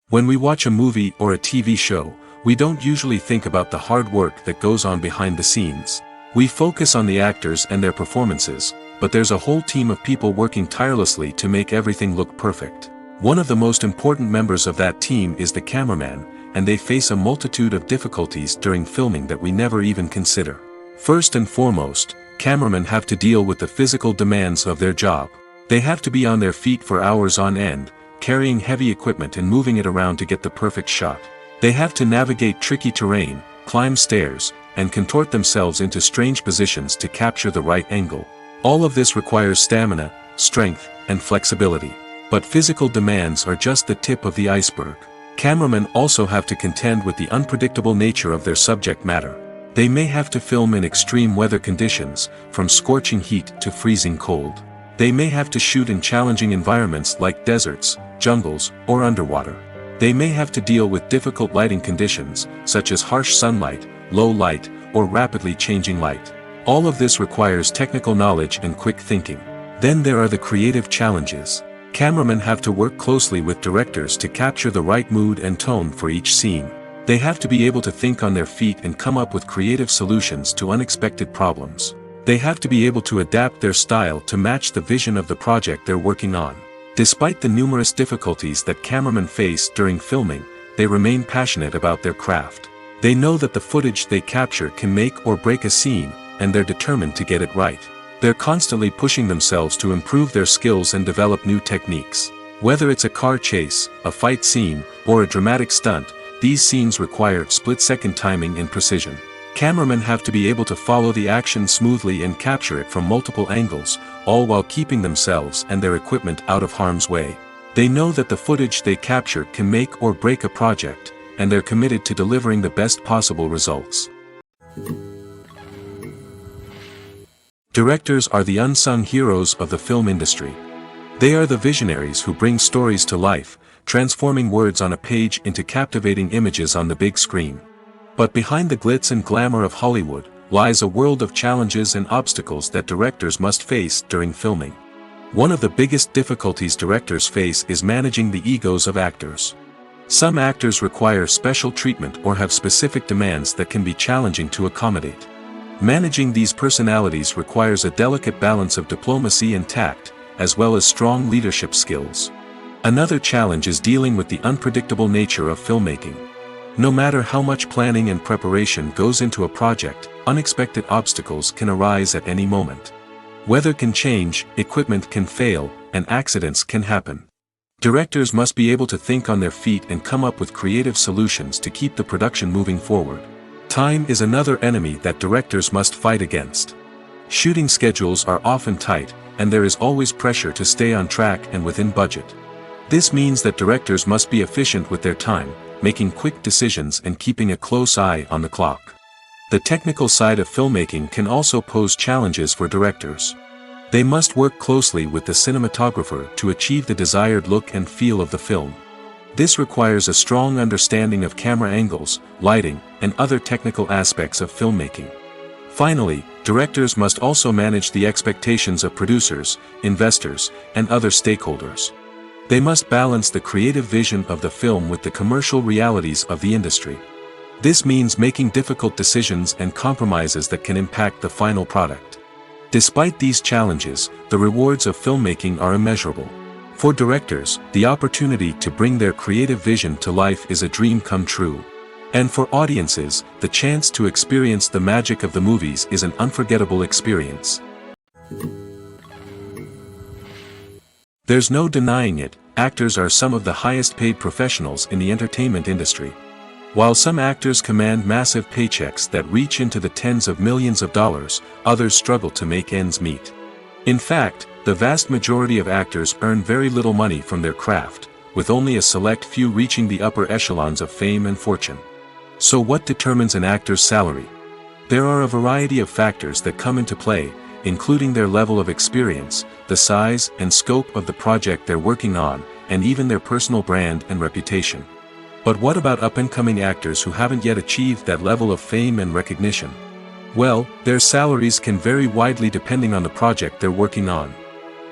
When we watch a movie or a TV show, we don't usually think about the hard work that goes on behind the scenes. We focus on the actors and their performances, but there's a whole team of people working tirelessly to make everything look perfect. One of the most important members of that team is the cameraman, and they face a multitude of difficulties during filming that we never even consider. First and foremost, cameramen have to deal with the physical demands of their job. They have to be on their feet for hours on end, carrying heavy equipment and moving it around to get the perfect shot. They have to navigate tricky terrain, climb stairs, and contort themselves into strange positions to capture the right angle. All of this requires stamina, strength, and flexibility. But physical demands are just the tip of the iceberg. Cameramen also have to contend with the unpredictable nature of their subject matter. They may have to film in extreme weather conditions, from scorching heat to freezing cold. They may have to shoot in challenging environments like deserts, jungles, or underwater. They may have to deal with difficult lighting conditions, such as harsh sunlight, low light, or rapidly changing light. All of this requires technical knowledge and quick thinking. Then there are the creative challenges. Cameramen have to work closely with directors to capture the right mood and tone for each scene. They have to be able to think on their feet and come up with creative solutions to unexpected problems. They have to be able to adapt their style to match the vision of the project they're working on. Despite the numerous difficulties that cameramen face during filming, they remain passionate about their craft. They know that the footage they capture can make or break a scene, and they're determined to get it right. They're constantly pushing themselves to improve their skills and develop new techniques. Whether it's a car chase, a fight scene, or a dramatic stunt, these scenes require split-second timing and precision. Cameramen have to be able to follow the action smoothly and capture it from multiple angles, all while keeping themselves and their equipment out of harm's way. They know that the footage they capture can make or break a project, and they're committed to delivering the best possible results. Directors are the unsung heroes of the film industry. They are the visionaries who bring stories to life, transforming words on a page into captivating images on the big screen. But behind the glitz and glamour of Hollywood, lies a world of challenges and obstacles that directors must face during filming. One of the biggest difficulties directors face is managing the egos of actors. Some actors require special treatment or have specific demands that can be challenging to accommodate. Managing these personalities requires a delicate balance of diplomacy and tact, as well as strong leadership skills. Another challenge is dealing with the unpredictable nature of filmmaking. No matter how much planning and preparation goes into a project, unexpected obstacles can arise at any moment. Weather can change, equipment can fail, and accidents can happen. Directors must be able to think on their feet and come up with creative solutions to keep the production moving forward. Time is another enemy that directors must fight against. Shooting schedules are often tight, and there is always pressure to stay on track and within budget. This means that directors must be efficient with their time, making quick decisions and keeping a close eye on the clock. The technical side of filmmaking can also pose challenges for directors. They must work closely with the cinematographer to achieve the desired look and feel of the film. This requires a strong understanding of camera angles, lighting, and other technical aspects of filmmaking. Finally, directors must also manage the expectations of producers, investors, and other stakeholders. They must balance the creative vision of the film with the commercial realities of the industry. This means making difficult decisions and compromises that can impact the final product. Despite these challenges, the rewards of filmmaking are immeasurable. For directors, the opportunity to bring their creative vision to life is a dream come true. And for audiences, the chance to experience the magic of the movies is an unforgettable experience. There's no denying it, actors are some of the highest paid professionals in the entertainment industry. While some actors command massive paychecks that reach into the tens of millions of dollars, others struggle to make ends meet. In fact, the vast majority of actors earn very little money from their craft, with only a select few reaching the upper echelons of fame and fortune. So what determines an actor's salary? There are a variety of factors that come into play, including their level of experience, the size and scope of the project they're working on, and even their personal brand and reputation. But what about up-and-coming actors who haven't yet achieved that level of fame and recognition? Well, their salaries can vary widely depending on the project they're working on.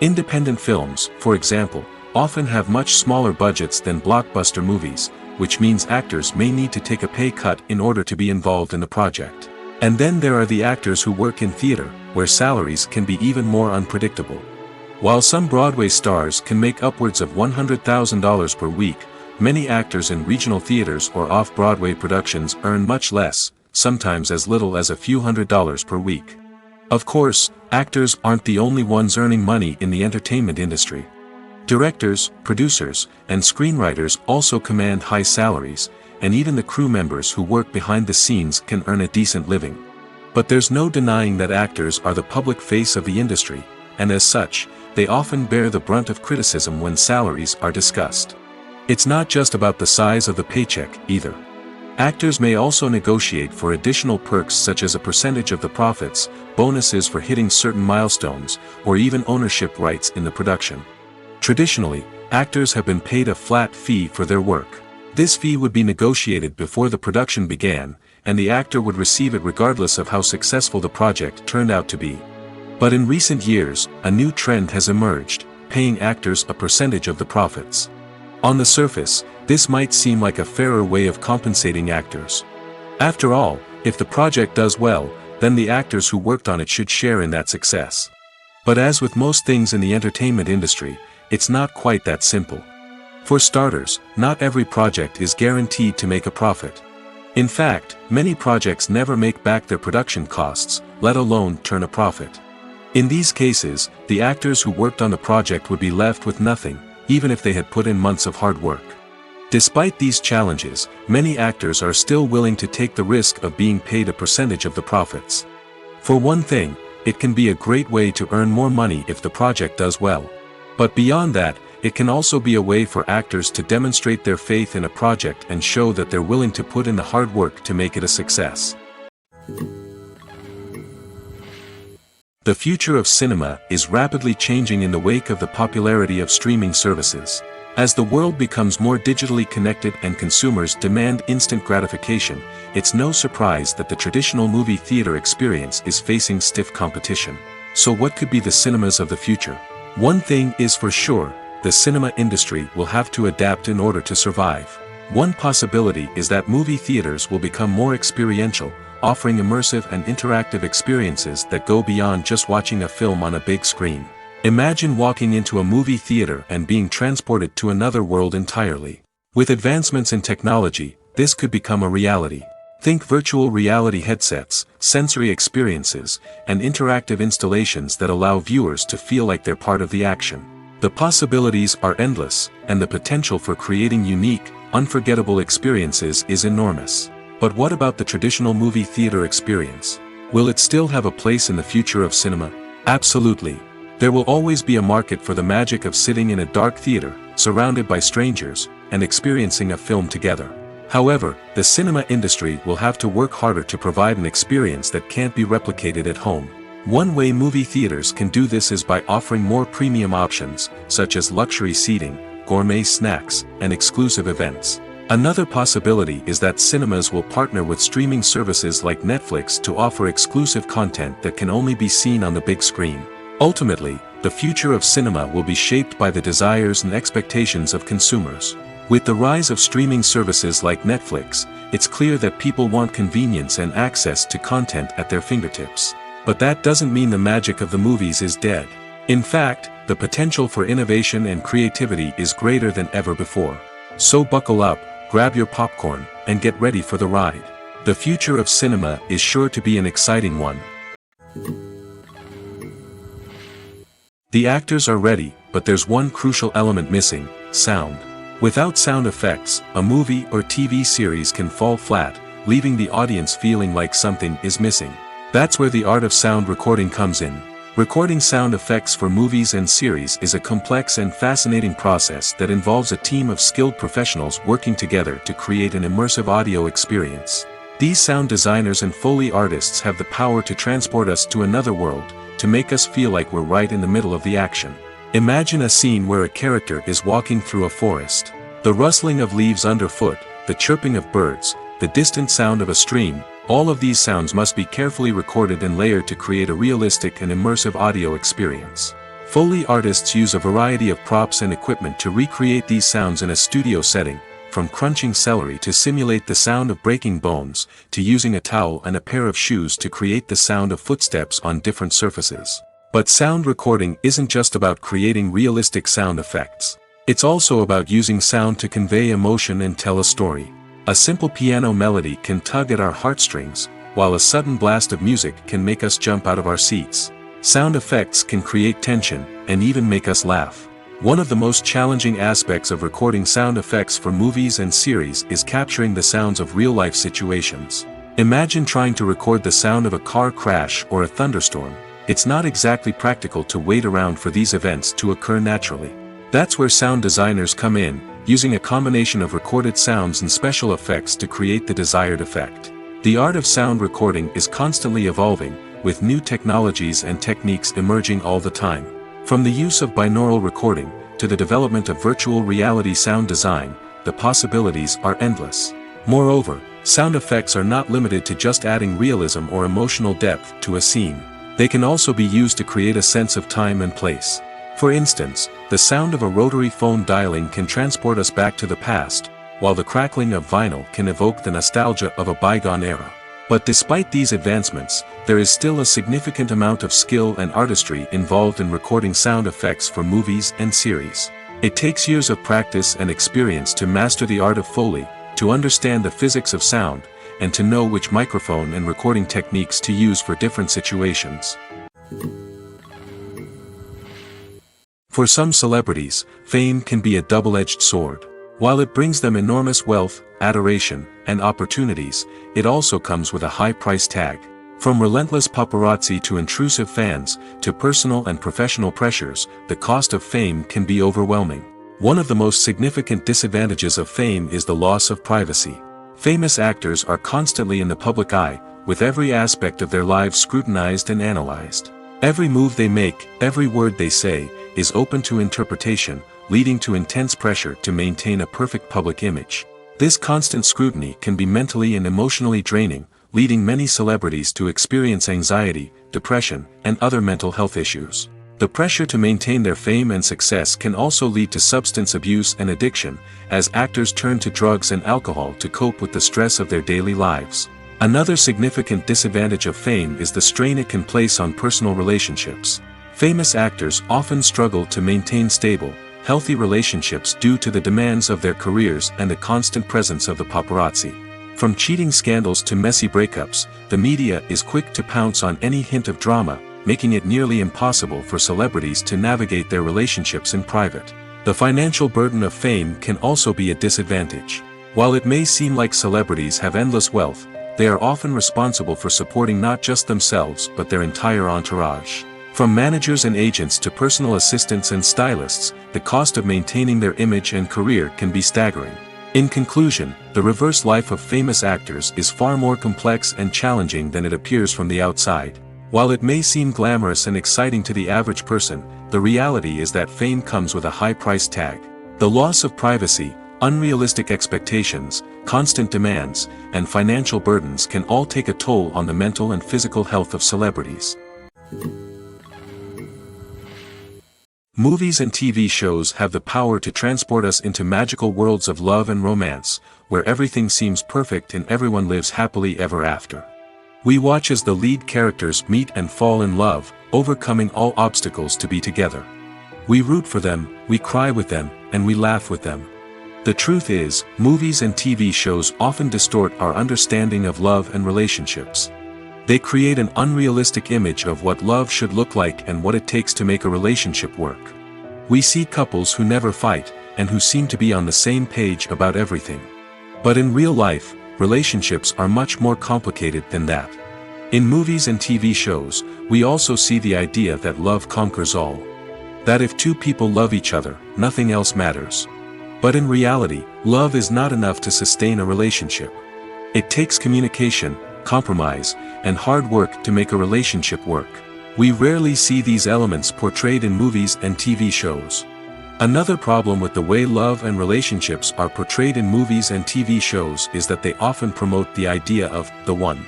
Independent films, for example, often have much smaller budgets than blockbuster movies, which means actors may need to take a pay cut in order to be involved in the project. And then there are the actors who work in theater, where salaries can be even more unpredictable. While some Broadway stars can make upwards of $100,000 per week, many actors in regional theaters or off-Broadway productions earn much less, sometimes as little as a few $100s per week. Of course, actors aren't the only ones earning money in the entertainment industry. Directors, producers, and screenwriters also command high salaries, and even the crew members who work behind the scenes can earn a decent living. But there's no denying that actors are the public face of the industry, and as such, they often bear the brunt of criticism when salaries are discussed. It's not just about the size of the paycheck, either. Actors may also negotiate for additional perks such as a percentage of the profits, bonuses for hitting certain milestones, or even ownership rights in the production. Traditionally, actors have been paid a flat fee for their work. This fee would be negotiated before the production began, and the actor would receive it regardless of how successful the project turned out to be. But in recent years, a new trend has emerged, paying actors a percentage of the profits. On the surface, this might seem like a fairer way of compensating actors. After all, if the project does well, then the actors who worked on it should share in that success. But as with most things in the entertainment industry, it's not quite that simple. For starters, not every project is guaranteed to make a profit. In fact, many projects never make back their production costs, let alone turn a profit. In these cases, the actors who worked on the project would be left with nothing, even if they had put in months of hard work. Despite these challenges, many actors are still willing to take the risk of being paid a percentage of the profits. For one thing, it can be a great way to earn more money if the project does well. But beyond that, it can also be a way for actors to demonstrate their faith in a project and show that they're willing to put in the hard work to make it a success. The future of cinema is rapidly changing in the wake of the popularity of streaming services. As the world becomes more digitally connected and consumers demand instant gratification, it's no surprise that the traditional movie theater experience is facing stiff competition. So what could be the cinemas of the future? One thing is for sure, the cinema industry will have to adapt in order to survive. One possibility is that movie theaters will become more experiential, offering immersive and interactive experiences that go beyond just watching a film on a big screen. Imagine walking into a movie theater and being transported to another world entirely. With advancements in technology, this could become a reality. Think virtual reality headsets, sensory experiences, and interactive installations that allow viewers to feel like they're part of the action. The possibilities are endless, and the potential for creating unique, unforgettable experiences is enormous. But what about the traditional movie theater experience? Will it still have a place in the future of cinema? Absolutely. There will always be a market for the magic of sitting in a dark theater, surrounded by strangers, and experiencing a film together. However, the cinema industry will have to work harder to provide an experience that can't be replicated at home. One way movie theaters can do this is by offering more premium options, such as luxury seating, gourmet snacks, and exclusive events. Another possibility is that cinemas will partner with streaming services like Netflix to offer exclusive content that can only be seen on the big screen. Ultimately, the future of cinema will be shaped by the desires and expectations of consumers. With the rise of streaming services like Netflix, it's clear that people want convenience and access to content at their fingertips. But that doesn't mean the magic of the movies is dead. In fact, the potential for innovation and creativity is greater than ever before. So buckle up, grab your popcorn, and get ready for the ride. The future of cinema is sure to be an exciting one. The actors are ready, but there's one crucial element missing: sound. Without sound effects, a movie or TV series can fall flat, leaving the audience feeling like something is missing. That's where the art of sound recording comes in. Recording sound effects for movies and series is a complex and fascinating process that involves a team of skilled professionals working together to create an immersive audio experience. These sound designers and Foley artists have the power to transport us to another world, to make us feel like we're right in the middle of the action. Imagine a scene where a character is walking through a forest. The rustling of leaves underfoot, the chirping of birds, the distant sound of a stream, all of these sounds must be carefully recorded and layered to create a realistic and immersive audio experience. Foley artists use a variety of props and equipment to recreate these sounds in a studio setting, from crunching celery to simulate the sound of breaking bones, to using a towel and a pair of shoes to create the sound of footsteps on different surfaces. But sound recording isn't just about creating realistic sound effects. It's also about using sound to convey emotion and tell a story. A simple piano melody can tug at our heartstrings, while a sudden blast of music can make us jump out of our seats. Sound effects can create tension, and even make us laugh. One of the most challenging aspects of recording sound effects for movies and series is capturing the sounds of real-life situations. Imagine trying to record the sound of a car crash or a thunderstorm. It's not exactly practical to wait around for these events to occur naturally. That's where sound designers come in, using a combination of recorded sounds and special effects to create the desired effect. The art of sound recording is constantly evolving, with new technologies and techniques emerging all the time. From the use of binaural recording, to the development of virtual reality sound design, the possibilities are endless. Moreover, sound effects are not limited to just adding realism or emotional depth to a scene. They can also be used to create a sense of time and place. For instance, the sound of a rotary phone dialing can transport us back to the past, while the crackling of vinyl can evoke the nostalgia of a bygone era. But despite these advancements, there is still a significant amount of skill and artistry involved in recording sound effects for movies and series. It takes years of practice and experience to master the art of Foley, to understand the physics of sound, and to know which microphone and recording techniques to use for different situations. For some celebrities, fame can be a double-edged sword. While it brings them enormous wealth, adoration, and opportunities, it also comes with a high price tag. From relentless paparazzi to intrusive fans, to personal and professional pressures, the cost of fame can be overwhelming. One of the most significant disadvantages of fame is the loss of privacy. Famous actors are constantly in the public eye, with every aspect of their lives scrutinized and analyzed. Every move they make, every word they say, is open to interpretation, leading to intense pressure to maintain a perfect public image. This constant scrutiny can be mentally and emotionally draining, leading many celebrities to experience anxiety, depression, and other mental health issues. The pressure to maintain their fame and success can also lead to substance abuse and addiction, as actors turn to drugs and alcohol to cope with the stress of their daily lives. Another significant disadvantage of fame is the strain it can place on personal relationships. Famous actors often struggle to maintain stable, healthy relationships due to the demands of their careers and the constant presence of the paparazzi. From cheating scandals to messy breakups, the media is quick to pounce on any hint of drama, making it nearly impossible for celebrities to navigate their relationships in private. The financial burden of fame can also be a disadvantage. While it may seem like celebrities have endless wealth, they are often responsible for supporting not just themselves but their entire entourage. From managers and agents to personal assistants and stylists, the cost of maintaining their image and career can be staggering. In conclusion, the reverse life of famous actors is far more complex and challenging than it appears from the outside. While it may seem glamorous and exciting to the average person, the reality is that fame comes with a high price tag. The loss of privacy, unrealistic expectations, constant demands, and financial burdens can all take a toll on the mental and physical health of celebrities. Movies and TV shows have the power to transport us into magical worlds of love and romance, where everything seems perfect and everyone lives happily ever after. We watch as the lead characters meet and fall in love, overcoming all obstacles to be together. We root for them, we cry with them, and we laugh with them. The truth is, movies and TV shows often distort our understanding of love and relationships. They create an unrealistic image of what love should look like and what it takes to make a relationship work. We see couples who never fight, and who seem to be on the same page about everything. But in real life, relationships are much more complicated than that. In movies and TV shows, we also see the idea that love conquers all. That if two people love each other, nothing else matters. But in reality, love is not enough to sustain a relationship. It takes communication, compromise, and hard work to make a relationship work. We rarely see these elements portrayed in movies and TV shows. Another problem with the way love and relationships are portrayed in movies and TV shows is that they often promote the idea of the one.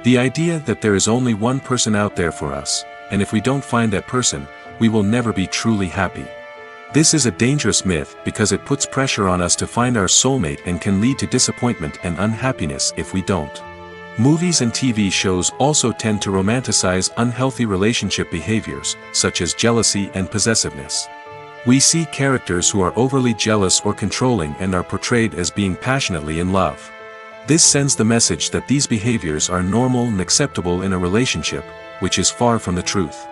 The idea that there is only one person out there for us, and if we don't find that person, we will never be truly happy. This is a dangerous myth because it puts pressure on us to find our soulmate and can lead to disappointment and unhappiness if we don't. Movies and TV shows also tend to romanticize unhealthy relationship behaviors, such as jealousy and possessiveness. We see characters who are overly jealous or controlling and are portrayed as being passionately in love. This sends the message that these behaviors are normal and acceptable in a relationship, which is far from the truth.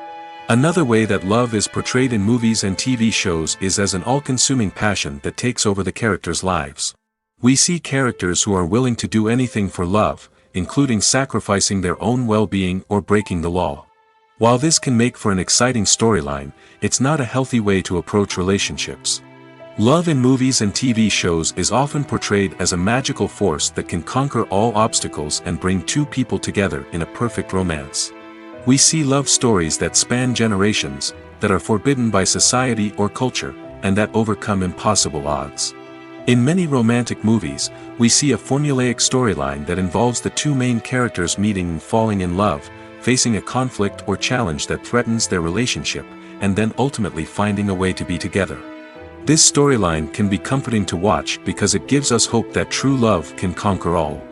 Another way that love is portrayed in movies and TV shows is as an all-consuming passion that takes over the characters' lives. We see characters who are willing to do anything for love, including sacrificing their own well-being or breaking the law. While this can make for an exciting storyline, it's not a healthy way to approach relationships. Love in movies and TV shows is often portrayed as a magical force that can conquer all obstacles and bring two people together in a perfect romance. We see love stories that span generations, that are forbidden by society or culture, and that overcome impossible odds. In many romantic movies, we see a formulaic storyline that involves the two main characters meeting and falling in love, facing a conflict or challenge that threatens their relationship, and then ultimately finding a way to be together. This storyline can be comforting to watch because it gives us hope that true love can conquer all.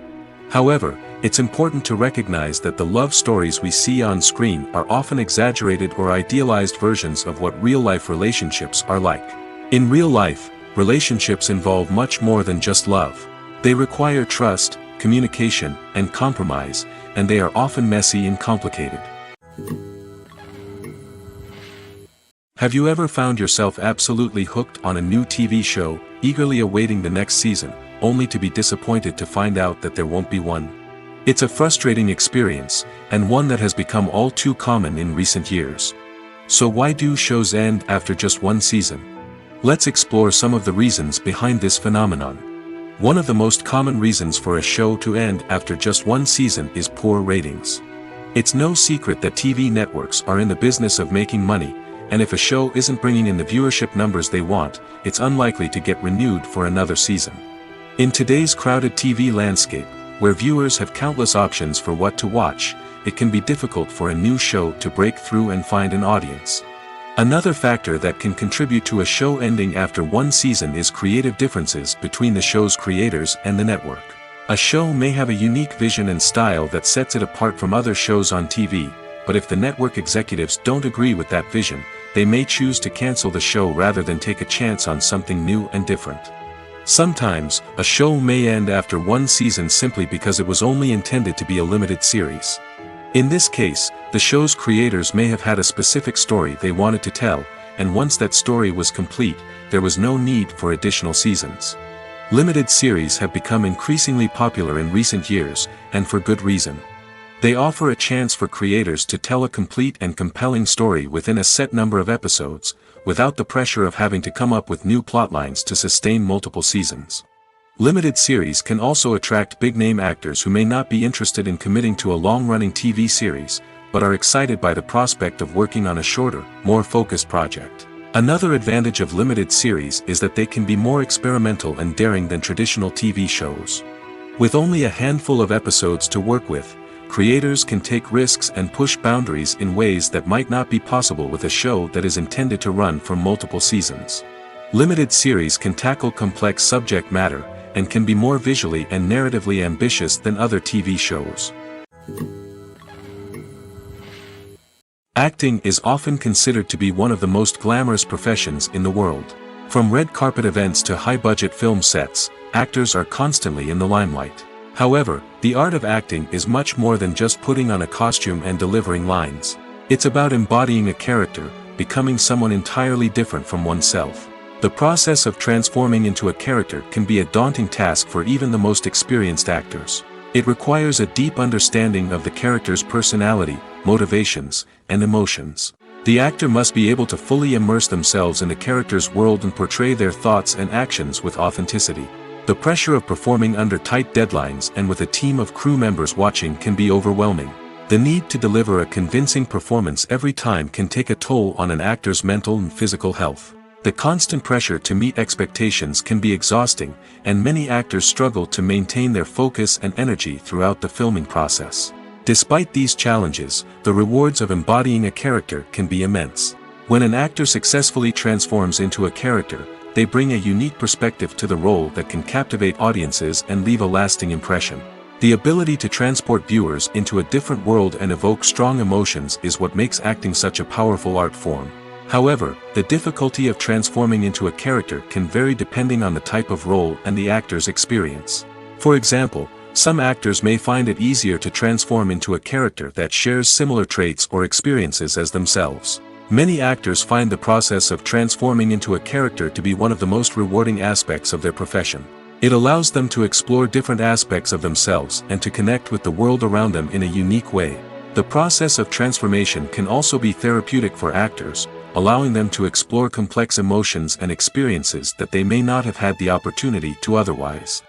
However, it's important to recognize that the love stories we see on screen are often exaggerated or idealized versions of what real-life relationships are like. In real life, relationships involve much more than just love. They require trust, communication, and compromise, and they are often messy and complicated. Have you ever found yourself absolutely hooked on a new TV show, eagerly awaiting the next season, only to be disappointed to find out that there won't be one? It's a frustrating experience, and one that has become all too common in recent years. So why do shows end after just one season? Let's explore some of the reasons behind this phenomenon. One of the most common reasons for a show to end after just one season is poor ratings. It's no secret that TV networks are in the business of making money, and if a show isn't bringing in the viewership numbers they want, it's unlikely to get renewed for another season. In today's crowded TV landscape, where viewers have countless options for what to watch, it can be difficult for a new show to break through and find an audience. Another factor that can contribute to a show ending after one season is creative differences between the show's creators and the network. A show may have a unique vision and style that sets it apart from other shows on TV, but if the network executives don't agree with that vision, they may choose to cancel the show rather than take a chance on something new and different. Sometimes, a show may end after one season simply because it was only intended to be a limited series. In this case, the show's creators may have had a specific story they wanted to tell, and once that story was complete, there was no need for additional seasons. Limited series have become increasingly popular in recent years, and for good reason. They offer a chance for creators to tell a complete and compelling story within a set number of episodes, without the pressure of having to come up with new plotlines to sustain multiple seasons. Limited series can also attract big-name actors who may not be interested in committing to a long-running TV series, but are excited by the prospect of working on a shorter, more focused project. Another advantage of limited series is that they can be more experimental and daring than traditional TV shows. With only a handful of episodes to work with, creators can take risks and push boundaries in ways that might not be possible with a show that is intended to run for multiple seasons. Limited series can tackle complex subject matter, and can be more visually and narratively ambitious than other TV shows. Acting is often considered to be one of the most glamorous professions in the world. From red carpet events to high-budget film sets, actors are constantly in the limelight. However, the art of acting is much more than just putting on a costume and delivering lines. It's about embodying a character, becoming someone entirely different from oneself. The process of transforming into a character can be a daunting task for even the most experienced actors. It requires a deep understanding of the character's personality, motivations, and emotions. The actor must be able to fully immerse themselves in the character's world and portray their thoughts and actions with authenticity. The pressure of performing under tight deadlines and with a team of crew members watching can be overwhelming. The need to deliver a convincing performance every time can take a toll on an actor's mental and physical health. The constant pressure to meet expectations can be exhausting, and many actors struggle to maintain their focus and energy throughout the filming process. Despite these challenges, the rewards of embodying a character can be immense. When an actor successfully transforms into a character, they bring a unique perspective to the role that can captivate audiences and leave a lasting impression. The ability to transport viewers into a different world and evoke strong emotions is what makes acting such a powerful art form. However, the difficulty of transforming into a character can vary depending on the type of role and the actor's experience. For example, some actors may find it easier to transform into a character that shares similar traits or experiences as themselves. Many actors find the process of transforming into a character to be one of the most rewarding aspects of their profession. It allows them to explore different aspects of themselves and to connect with the world around them in a unique way. The process of transformation can also be therapeutic for actors, allowing them to explore complex emotions and experiences that they may not have had the opportunity to otherwise.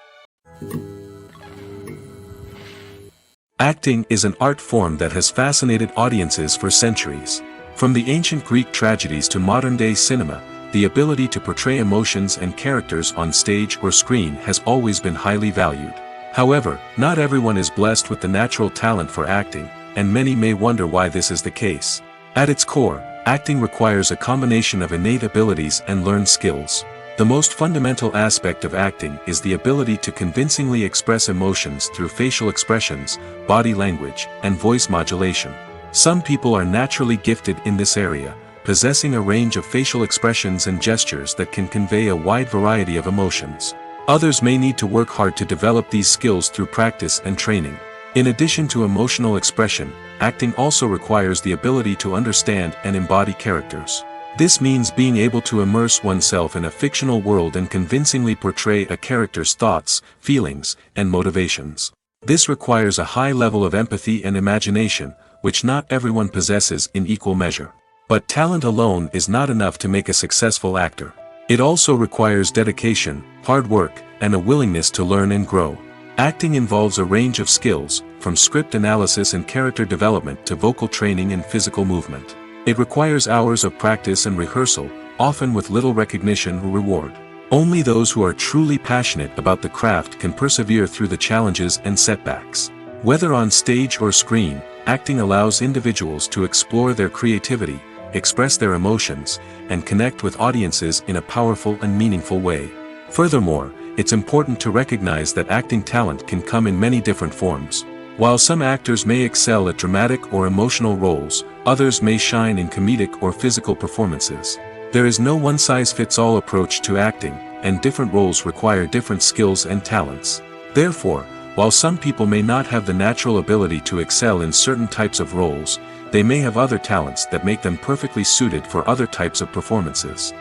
Acting is an art form that has fascinated audiences for centuries. From the ancient Greek tragedies to modern-day cinema, the ability to portray emotions and characters on stage or screen has always been highly valued. However, not everyone is blessed with the natural talent for acting, and many may wonder why this is the case. At its core, acting requires a combination of innate abilities and learned skills. The most fundamental aspect of acting is the ability to convincingly express emotions through facial expressions, body language, and voice modulation. Some people are naturally gifted in this area, possessing a range of facial expressions and gestures that can convey a wide variety of emotions. Others may need to work hard to develop these skills through practice and training. In addition to emotional expression, acting also requires the ability to understand and embody characters. This means being able to immerse oneself in a fictional world and convincingly portray a character's thoughts, feelings, and motivations. This requires a high level of empathy and imagination, which not everyone possesses in equal measure. But talent alone is not enough to make a successful actor. It also requires dedication, hard work, and a willingness to learn and grow. Acting involves a range of skills, from script analysis and character development to vocal training and physical movement. It requires hours of practice and rehearsal, often with little recognition or reward. Only those who are truly passionate about the craft can persevere through the challenges and setbacks. Whether on stage or screen, acting allows individuals to explore their creativity, express their emotions, and connect with audiences in a powerful and meaningful way. Furthermore, it's important to recognize that acting talent can come in many different forms. While some actors may excel at dramatic or emotional roles, others may shine in comedic or physical performances. There is no one-size-fits-all approach to acting, and different roles require different skills and talents. Therefore, while some people may not have the natural ability to excel in certain types of roles, they may have other talents that make them perfectly suited for other types of performances.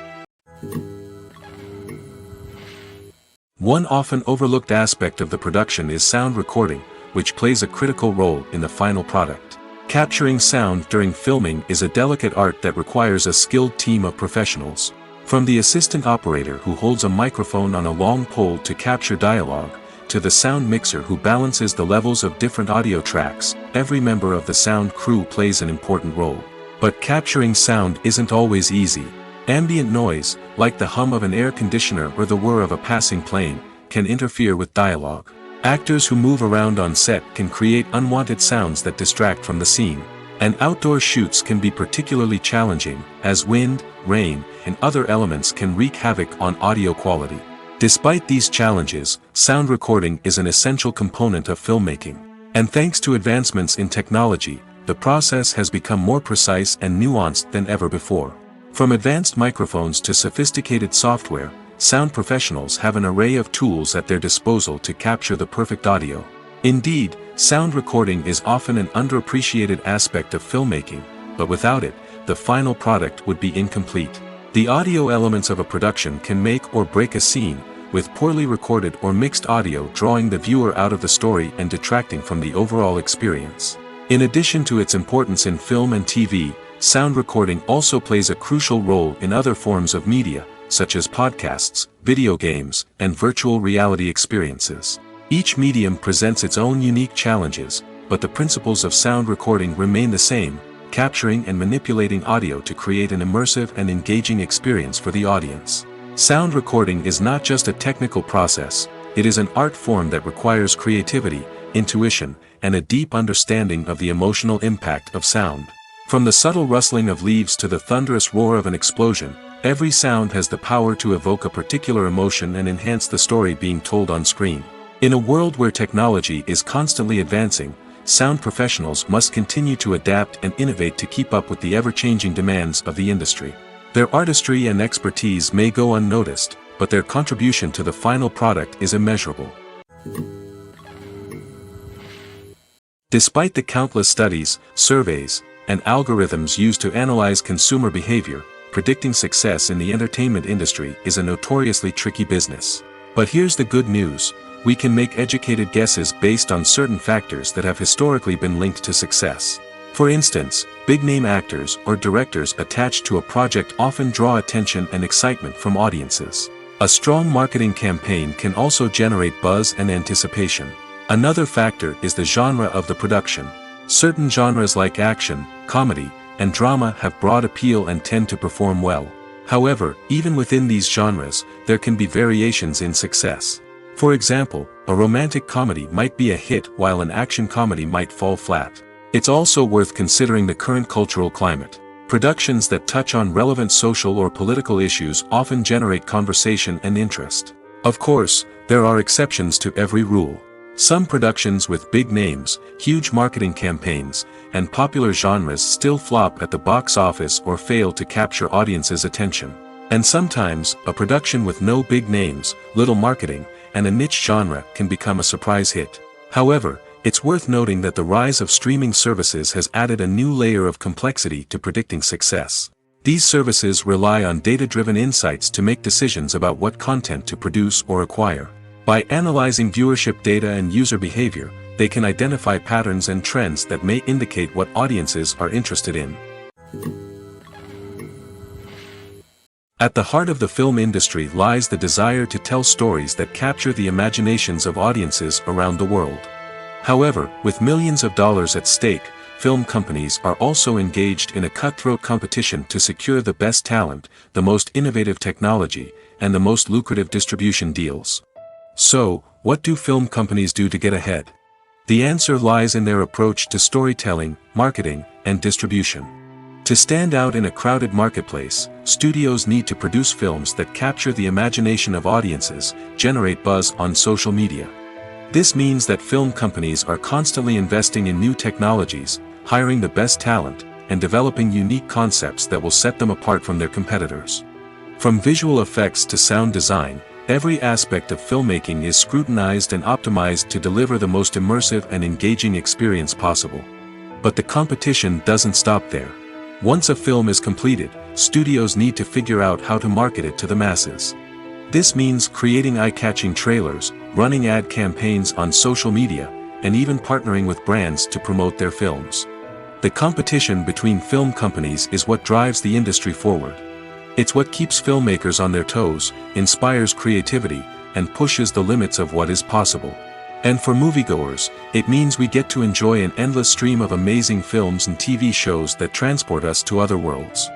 One often overlooked aspect of the production is sound recording, which plays a critical role in the final product. Capturing sound during filming is a delicate art that requires a skilled team of professionals. From the assistant operator who holds a microphone on a long pole to capture dialogue, to the sound mixer who balances the levels of different audio tracks, every member of the sound crew plays an important role. But capturing sound isn't always easy. Ambient noise, like the hum of an air conditioner or the whir of a passing plane, can interfere with dialogue. Actors who move around on set can create unwanted sounds that distract from the scene. And outdoor shoots can be particularly challenging, as wind, rain, and other elements can wreak havoc on audio quality. Despite these challenges, sound recording is an essential component of filmmaking. And thanks to advancements in technology, the process has become more precise and nuanced than ever before. From advanced microphones to sophisticated software, sound professionals have an array of tools at their disposal to capture the perfect audio. Indeed, sound recording is often an underappreciated aspect of filmmaking, but without it, the final product would be incomplete. The audio elements of a production can make or break a scene, with poorly recorded or mixed audio drawing the viewer out of the story and detracting from the overall experience. In addition to its importance in film and TV, sound recording also plays a crucial role in other forms of media, such as podcasts, video games, and virtual reality experiences. Each medium presents its own unique challenges, but the principles of sound recording remain the same, capturing and manipulating audio to create an immersive and engaging experience for the audience. Sound recording is not just a technical process, it is an art form that requires creativity, intuition, and a deep understanding of the emotional impact of sound. From the subtle rustling of leaves to the thunderous roar of an explosion, every sound has the power to evoke a particular emotion and enhance the story being told on screen. In a world where technology is constantly advancing, sound professionals must continue to adapt and innovate to keep up with the ever-changing demands of the industry. Their artistry and expertise may go unnoticed, but their contribution to the final product is immeasurable. Despite the countless studies, surveys, and algorithms used to analyze consumer behavior, predicting success in the entertainment industry is a notoriously tricky business. But here's the good news. We can make educated guesses based on certain factors that have historically been linked to success. For instance, big-name actors or directors attached to a project often draw attention and excitement from audiences. A strong marketing campaign can also generate buzz and anticipation. Another factor is the genre of the production. Certain genres like action, comedy, and drama have broad appeal and tend to perform well. However, even within these genres, there can be variations in success. For example, a romantic comedy might be a hit while an action comedy might fall flat. It's also worth considering the current cultural climate. Productions that touch on relevant social or political issues often generate conversation and interest. Of course, there are exceptions to every rule. Some productions with big names, huge marketing campaigns, and popular genres still flop at the box office or fail to capture audiences' attention. And sometimes, a production with no big names, little marketing, and a niche genre can become a surprise hit. However, it's worth noting that the rise of streaming services has added a new layer of complexity to predicting success. These services rely on data-driven insights to make decisions about what content to produce or acquire. By analyzing viewership data and user behavior, they can identify patterns and trends that may indicate what audiences are interested in. At the heart of the film industry lies the desire to tell stories that capture the imaginations of audiences around the world. However, with millions of dollars at stake, film companies are also engaged in a cutthroat competition to secure the best talent, the most innovative technology, and the most lucrative distribution deals. So, what do film companies do to get ahead? The answer lies in their approach to storytelling, marketing, and distribution. To stand out in a crowded marketplace, studios need to produce films that capture the imagination of audiences, generate buzz on social media. This means that film companies are constantly investing in new technologies, hiring the best talent, and developing unique concepts that will set them apart from their competitors. From visual effects to sound design, every aspect of filmmaking is scrutinized and optimized to deliver the most immersive and engaging experience possible. But the competition doesn't stop there. Once a film is completed, studios need to figure out how to market it to the masses. This means creating eye-catching trailers, running ad campaigns on social media, and even partnering with brands to promote their films. The competition between film companies is what drives the industry forward. It's what keeps filmmakers on their toes, inspires creativity, and pushes the limits of what is possible. And for moviegoers, it means we get to enjoy an endless stream of amazing films and TV shows that transport us to other worlds.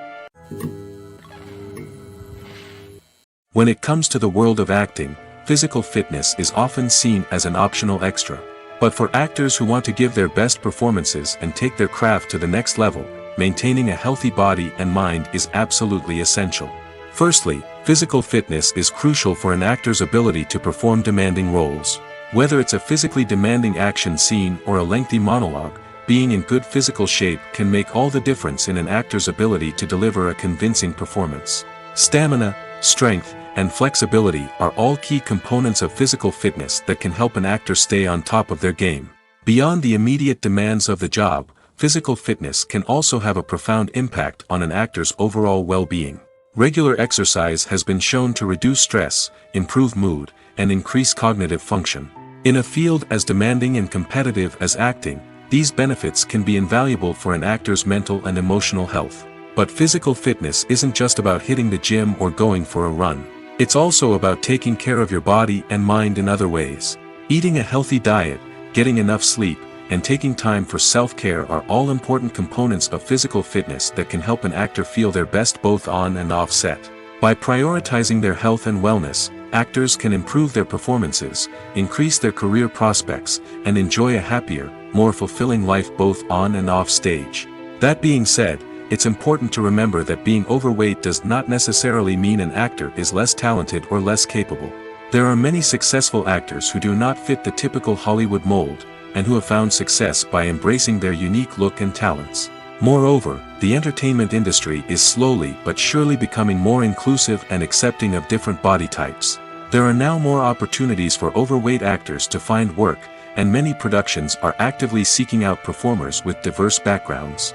When it comes to the world of acting, physical fitness is often seen as an optional extra. But for actors who want to give their best performances and take their craft to the next level, maintaining a healthy body and mind is absolutely essential. Firstly, physical fitness is crucial for an actor's ability to perform demanding roles. Whether it's a physically demanding action scene or a lengthy monologue, being in good physical shape can make all the difference in an actor's ability to deliver a convincing performance. Stamina, strength, and flexibility are all key components of physical fitness that can help an actor stay on top of their game. Beyond the immediate demands of the job, physical fitness can also have a profound impact on an actor's overall well-being. Regular exercise has been shown to reduce stress, improve mood, and increase cognitive function. In a field as demanding and competitive as acting, these benefits can be invaluable for an actor's mental and emotional health. But physical fitness isn't just about hitting the gym or going for a run. It's also about taking care of your body and mind in other ways. Eating a healthy diet, getting enough sleep, and taking time for self-care are all important components of physical fitness that can help an actor feel their best both on and off set. By prioritizing their health and wellness, actors can improve their performances, increase their career prospects, and enjoy a happier, more fulfilling life both on and off stage. That being said, it's important to remember that being overweight does not necessarily mean an actor is less talented or less capable. There are many successful actors who do not fit the typical Hollywood mold, and who have found success by embracing their unique look and talents. Moreover, the entertainment industry is slowly but surely becoming more inclusive and accepting of different body types. There are now more opportunities for overweight actors to find work, and many productions are actively seeking out performers with diverse backgrounds.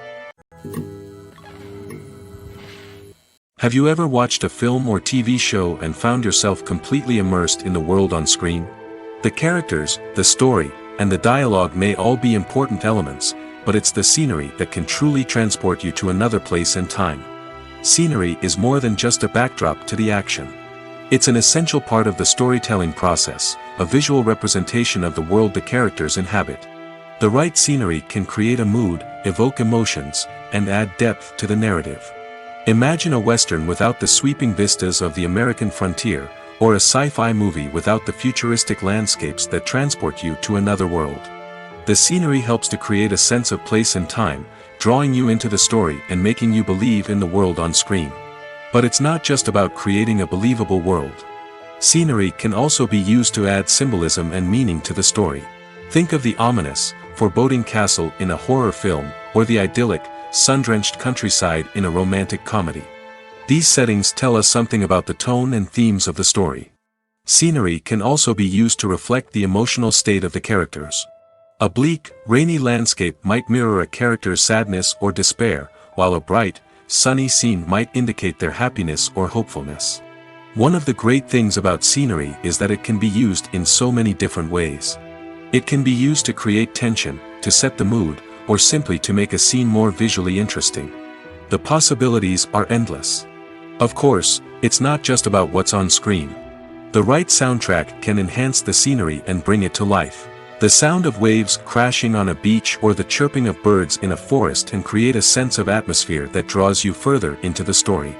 Have you ever watched a film or TV show and found yourself completely immersed in the world on screen? The characters, the story, and the dialogue may all be important elements, but it's the scenery that can truly transport you to another place and time. Scenery is more than just a backdrop to the action. It's an essential part of the storytelling process, a visual representation of the world the characters inhabit. The right scenery can create a mood, evoke emotions, and add depth to the narrative. Imagine a Western without the sweeping vistas of the American frontier, or a sci-fi movie without the futuristic landscapes that transport you to another world. The scenery helps to create a sense of place and time, drawing you into the story and making you believe in the world on screen. But it's not just about creating a believable world. Scenery can also be used to add symbolism and meaning to the story. Think of the ominous, foreboding castle in a horror film, or the idyllic, sun-drenched countryside in a romantic comedy. These settings tell us something about the tone and themes of the story. Scenery can also be used to reflect the emotional state of the characters. A bleak, rainy landscape might mirror a character's sadness or despair, while a bright, sunny scene might indicate their happiness or hopefulness. One of the great things about scenery is that it can be used in so many different ways. It can be used to create tension, to set the mood, or simply to make a scene more visually interesting. The possibilities are endless. Of course, it's not just about what's on screen. The right soundtrack can enhance the scenery and bring it to life. The sound of waves crashing on a beach or the chirping of birds in a forest can create a sense of atmosphere that draws you further into the story.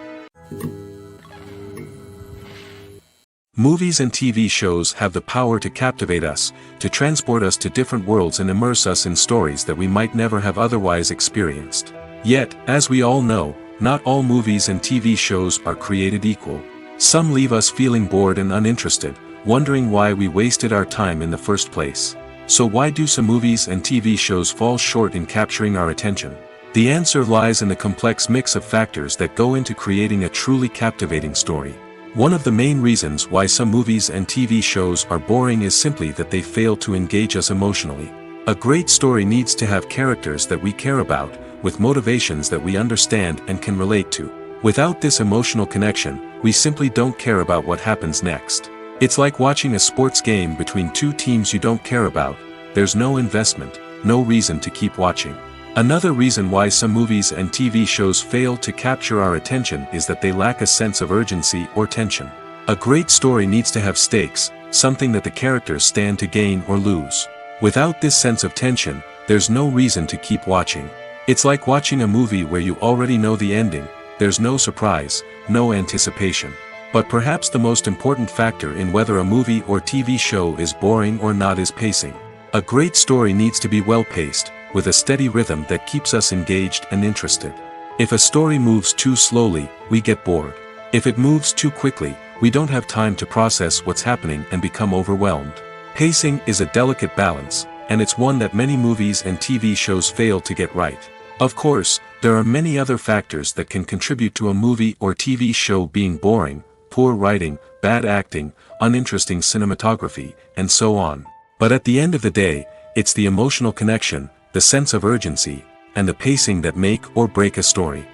Movies and TV shows have the power to captivate us, to transport us to different worlds and immerse us in stories that we might never have otherwise experienced. Yet, as we all know, not all movies and TV shows are created equal. Some leave us feeling bored and uninterested, wondering why we wasted our time in the first place. So why do some movies and TV shows fall short in capturing our attention? The answer lies in the complex mix of factors that go into creating a truly captivating story. One of the main reasons why some movies and TV shows are boring is simply that they fail to engage us emotionally. A great story needs to have characters that we care about, with motivations that we understand and can relate to. Without this emotional connection, we simply don't care about what happens next. It's like watching a sports game between two teams you don't care about. There's no investment, no reason to keep watching. Another reason why some movies and TV shows fail to capture our attention is that they lack a sense of urgency or tension. A great story needs to have stakes, something that the characters stand to gain or lose. Without this sense of tension, there's no reason to keep watching. It's like watching a movie where you already know the ending. There's no surprise, no anticipation. But perhaps the most important factor in whether a movie or TV show is boring or not is pacing. A great story needs to be well-paced, with a steady rhythm that keeps us engaged and interested. If a story moves too slowly, we get bored. If it moves too quickly, we don't have time to process what's happening and become overwhelmed. Pacing is a delicate balance, and it's one that many movies and TV shows fail to get right. Of course, there are many other factors that can contribute to a movie or TV show being boring. poor writing, bad acting, uninteresting cinematography, and so on. But at the end of the day, it's the emotional connection, the sense of urgency, and the pacing that make or break a story.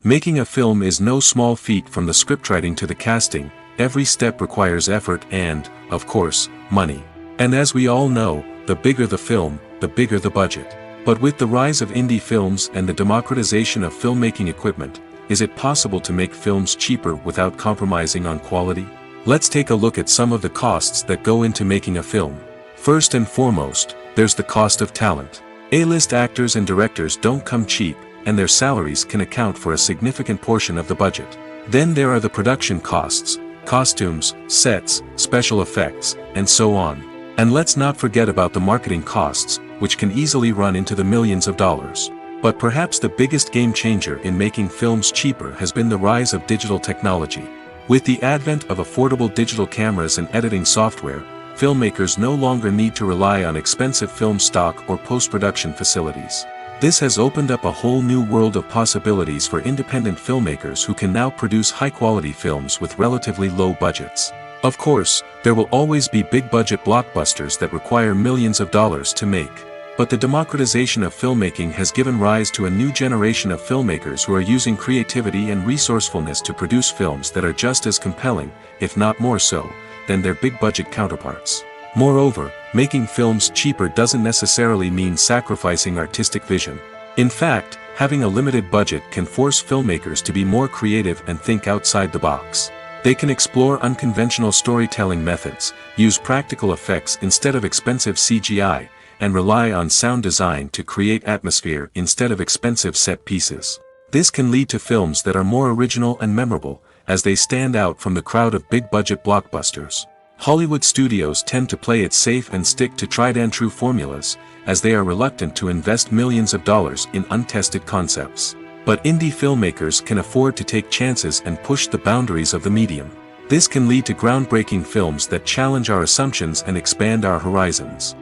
Making a film is no small feat. From the scriptwriting to the casting, every step requires effort and, of course, money. And as we all know, the bigger the film, the bigger the budget. But with the rise of indie films and the democratization of filmmaking equipment, is it possible to make films cheaper without compromising on quality? Let's take a look at some of the costs that go into making a film. First and foremost, there's the cost of talent. A-list actors and directors don't come cheap, and their salaries can account for a significant portion of the budget. Then there are the production costs, costumes, sets, special effects, and so on. And let's not forget about the marketing costs, which can easily run into the millions of dollars. But perhaps the biggest game changer in making films cheaper has been the rise of digital technology. With the advent of affordable digital cameras and editing software, filmmakers no longer need to rely on expensive film stock or post-production facilities. This has opened up a whole new world of possibilities for independent filmmakers who can now produce high-quality films with relatively low budgets. Of course, there will always be big-budget blockbusters that require millions of dollars to make. But the democratization of filmmaking has given rise to a new generation of filmmakers who are using creativity and resourcefulness to produce films that are just as compelling, if not more so, than their big-budget counterparts. Moreover, making films cheaper doesn't necessarily mean sacrificing artistic vision. In fact, having a limited budget can force filmmakers to be more creative and think outside the box. They can explore unconventional storytelling methods, use practical effects instead of expensive CGI, and rely on sound design to create atmosphere instead of expensive set pieces. This can lead to films that are more original and memorable, as they stand out from the crowd of big-budget blockbusters. Hollywood studios tend to play it safe and stick to tried-and-true formulas, as they are reluctant to invest millions of dollars in untested concepts. But indie filmmakers can afford to take chances and push the boundaries of the medium. This can lead to groundbreaking films that challenge our assumptions and expand our horizons.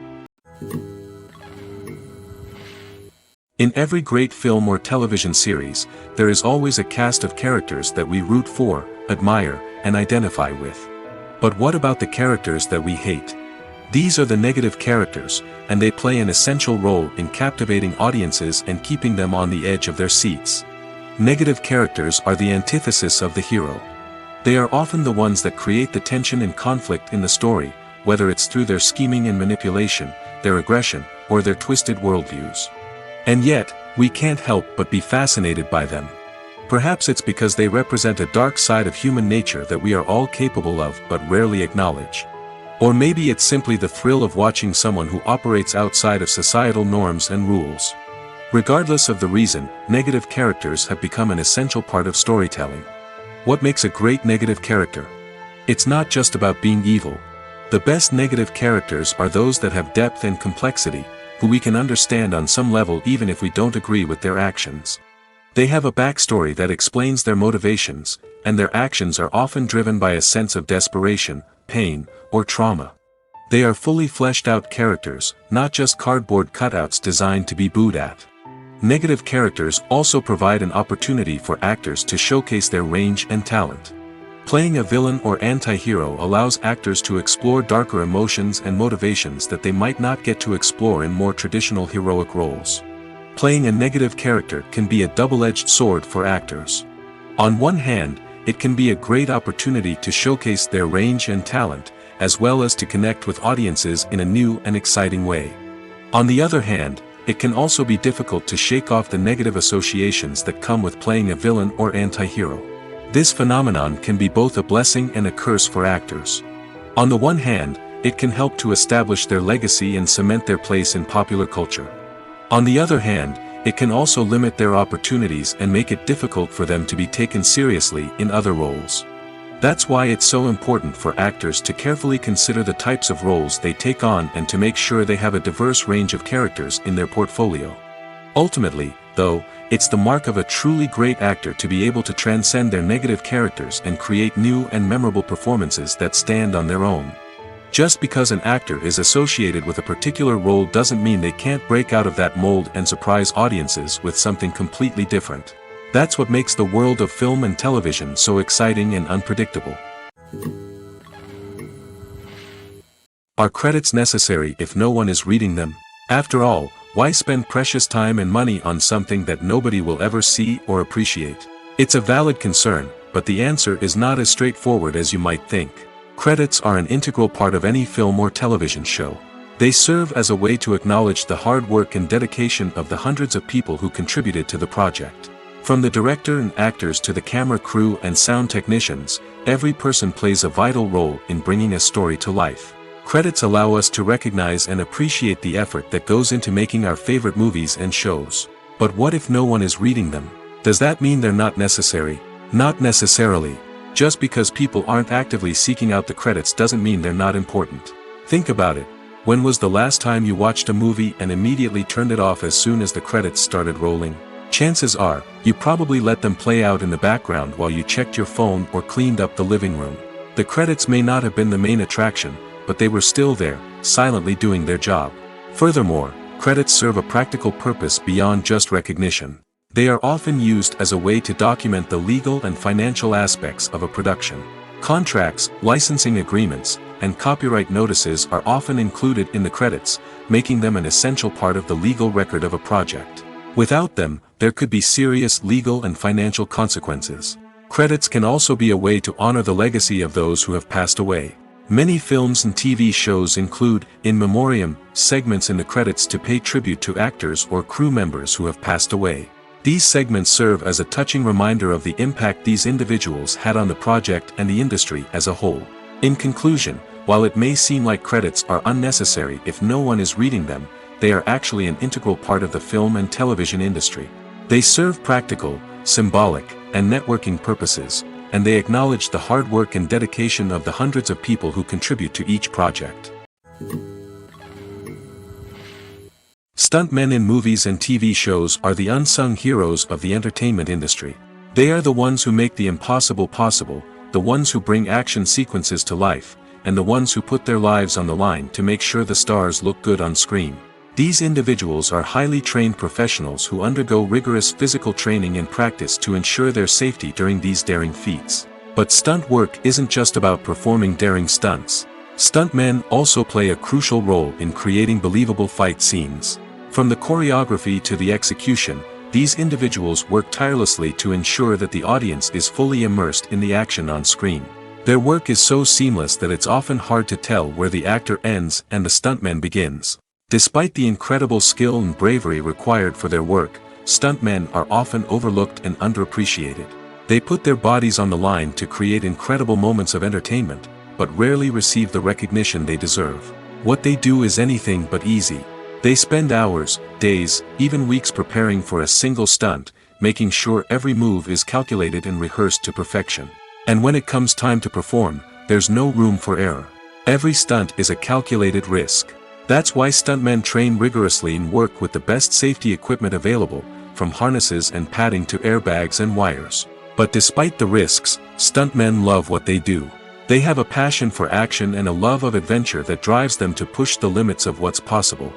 In every great film or television series, there is always a cast of characters that we root for, admire, and identify with. But what about the characters that we hate? These are the negative characters, and they play an essential role in captivating audiences and keeping them on the edge of their seats. Negative characters are the antithesis of the hero. They are often the ones that create the tension and conflict in the story, whether it's through their scheming and manipulation, their aggression, or their twisted worldviews. And yet, we can't help but be fascinated by them. Perhaps it's because they represent a dark side of human nature that we are all capable of but rarely acknowledge. Or maybe it's simply the thrill of watching someone who operates outside of societal norms and rules. Regardless of the reason, negative characters have become an essential part of storytelling. What makes a great negative character? It's not just about being evil. The best negative characters are those that have depth and complexity, who we can understand on some level even if we don't agree with their actions. They have a backstory that explains their motivations, and their actions are often driven by a sense of desperation, pain, or trauma. They are fully fleshed out characters, not just cardboard cutouts designed to be booed at. Negative characters also provide an opportunity for actors to showcase their range and talent. Playing a villain or anti-hero allows actors to explore darker emotions and motivations that they might not get to explore in more traditional heroic roles. Playing a negative character can be a double-edged sword for actors. On one hand, it can be a great opportunity to showcase their range and talent, as well as to connect with audiences in a new and exciting way. On the other hand, it can also be difficult to shake off the negative associations that come with playing a villain or anti-hero. This phenomenon can be both a blessing and a curse for actors. On the one hand, it can help to establish their legacy and cement their place in popular culture. On the other hand, it can also limit their opportunities and make it difficult for them to be taken seriously in other roles. That's why it's so important for actors to carefully consider the types of roles they take on and to make sure they have a diverse range of characters in their portfolio. Ultimately, though, it's the mark of a truly great actor to be able to transcend their negative characters and create new and memorable performances that stand on their own. Just because an actor is associated with a particular role doesn't mean they can't break out of that mold and surprise audiences with something completely different. That's what makes the world of film and television so exciting and unpredictable. Are credits necessary if no one is reading them? After all, why spend precious time and money on something that nobody will ever see or appreciate? It's a valid concern, but the answer is not as straightforward as you might think. Credits are an integral part of any film or television show. They serve as a way to acknowledge the hard work and dedication of the hundreds of people who contributed to the project. From the director and actors to the camera crew and sound technicians, every person plays a vital role in bringing a story to life. Credits allow us to recognize and appreciate the effort that goes into making our favorite movies and shows. But what if no one is reading them? Does that mean they're not necessary? Not necessarily. Just because people aren't actively seeking out the credits doesn't mean they're not important. Think about it. When was the last time you watched a movie and immediately turned it off as soon as the credits started rolling? Chances are, you probably let them play out in the background while you checked your phone or cleaned up the living room. The credits may not have been the main attraction, but they were still there, silently doing their job. Furthermore, credits serve a practical purpose beyond just recognition. They are often used as a way to document the legal and financial aspects of a production. Contracts, licensing agreements, and copyright notices are often included in the credits, making them an essential part of the legal record of a project. Without them, there could be serious legal and financial consequences. Credits can also be a way to honor the legacy of those who have passed away. Many films and TV shows include, in memoriam, segments in the credits to pay tribute to actors or crew members who have passed away. These segments serve as a touching reminder of the impact these individuals had on the project and the industry as a whole. In conclusion, while it may seem like credits are unnecessary if no one is reading them, they are actually an integral part of the film and television industry. They serve practical, symbolic, and networking purposes, and they acknowledge the hard work and dedication of the hundreds of people who contribute to each project. Stuntmen in movies and TV shows are the unsung heroes of the entertainment industry. They are the ones who make the impossible possible, the ones who bring action sequences to life, and the ones who put their lives on the line to make sure the stars look good on screen. These individuals are highly trained professionals who undergo rigorous physical training and practice to ensure their safety during these daring feats. But stunt work isn't just about performing daring stunts. Stuntmen also play a crucial role in creating believable fight scenes. From the choreography to the execution, these individuals work tirelessly to ensure that the audience is fully immersed in the action on screen. Their work is so seamless that it's often hard to tell where the actor ends and the stuntman begins. Despite the incredible skill and bravery required for their work, stuntmen are often overlooked and underappreciated. They put their bodies on the line to create incredible moments of entertainment, but rarely receive the recognition they deserve. What they do is anything but easy. They spend hours, days, even weeks preparing for a single stunt, making sure every move is calculated and rehearsed to perfection. And when it comes time to perform, there's no room for error. Every stunt is a calculated risk. That's why stuntmen train rigorously and work with the best safety equipment available, from harnesses and padding to airbags and wires. But despite the risks, stuntmen love what they do. They have a passion for action and a love of adventure that drives them to push the limits of what's possible.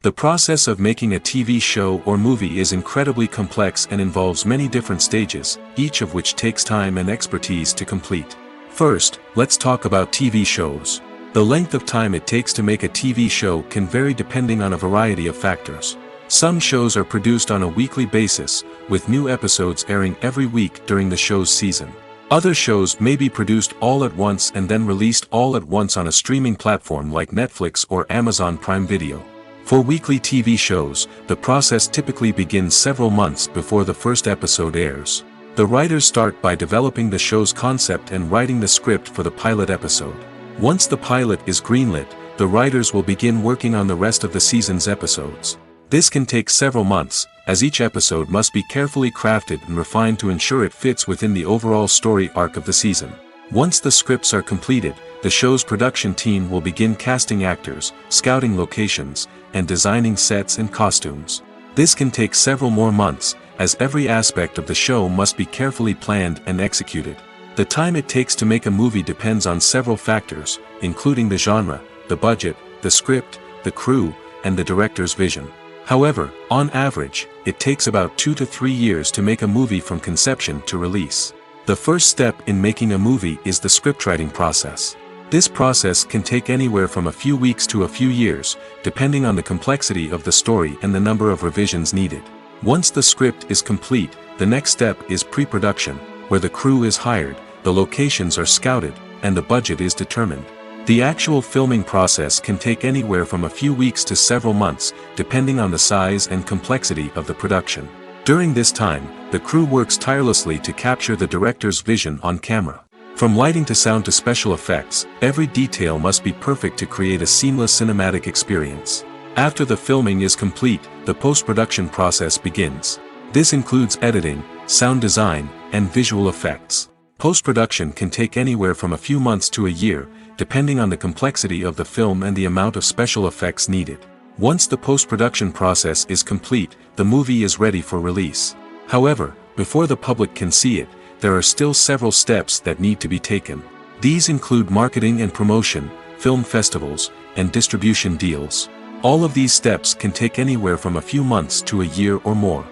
The process of making a TV show or movie is incredibly complex and involves many different stages, each of which takes time and expertise to complete. First, let's talk about TV shows. The length of time it takes to make a TV show can vary depending on a variety of factors. Some shows are produced on a weekly basis, with new episodes airing every week during the show's season. Other shows may be produced all at once and then released all at once on a streaming platform like Netflix or Amazon Prime Video. For weekly TV shows, the process typically begins several months before the first episode airs. The writers start by developing the show's concept and writing the script for the pilot episode. Once the pilot is greenlit, the writers will begin working on the rest of the season's episodes. This can take several months, as each episode must be carefully crafted and refined to ensure it fits within the overall story arc of the season. Once the scripts are completed, the show's production team will begin casting actors, scouting locations, and designing sets and costumes. This can take several more months, as every aspect of the show must be carefully planned and executed. The time it takes to make a movie depends on several factors, including the genre, the budget, the script, the crew, and the director's vision. However, on average, it takes about 2 to 3 years to make a movie from conception to release. The first step in making a movie is the scriptwriting process. This process can take anywhere from a few weeks to a few years, depending on the complexity of the story and the number of revisions needed. Once the script is complete, the next step is pre-production, where the crew is hired, the locations are scouted, and the budget is determined. The actual filming process can take anywhere from a few weeks to several months, depending on the size and complexity of the production. During this time, the crew works tirelessly to capture the director's vision on camera. From lighting to sound to special effects, every detail must be perfect to create a seamless cinematic experience. After the filming is complete, the post-production process begins. This includes editing, sound design, and visual effects. Post-production can take anywhere from a few months to a year, depending on the complexity of the film and the amount of special effects needed. Once the post-production process is complete, the movie is ready for release. However, before the public can see it, there are still several steps that need to be taken. These include marketing and promotion, film festivals, and distribution deals. All of these steps can take anywhere from a few months to a year or more.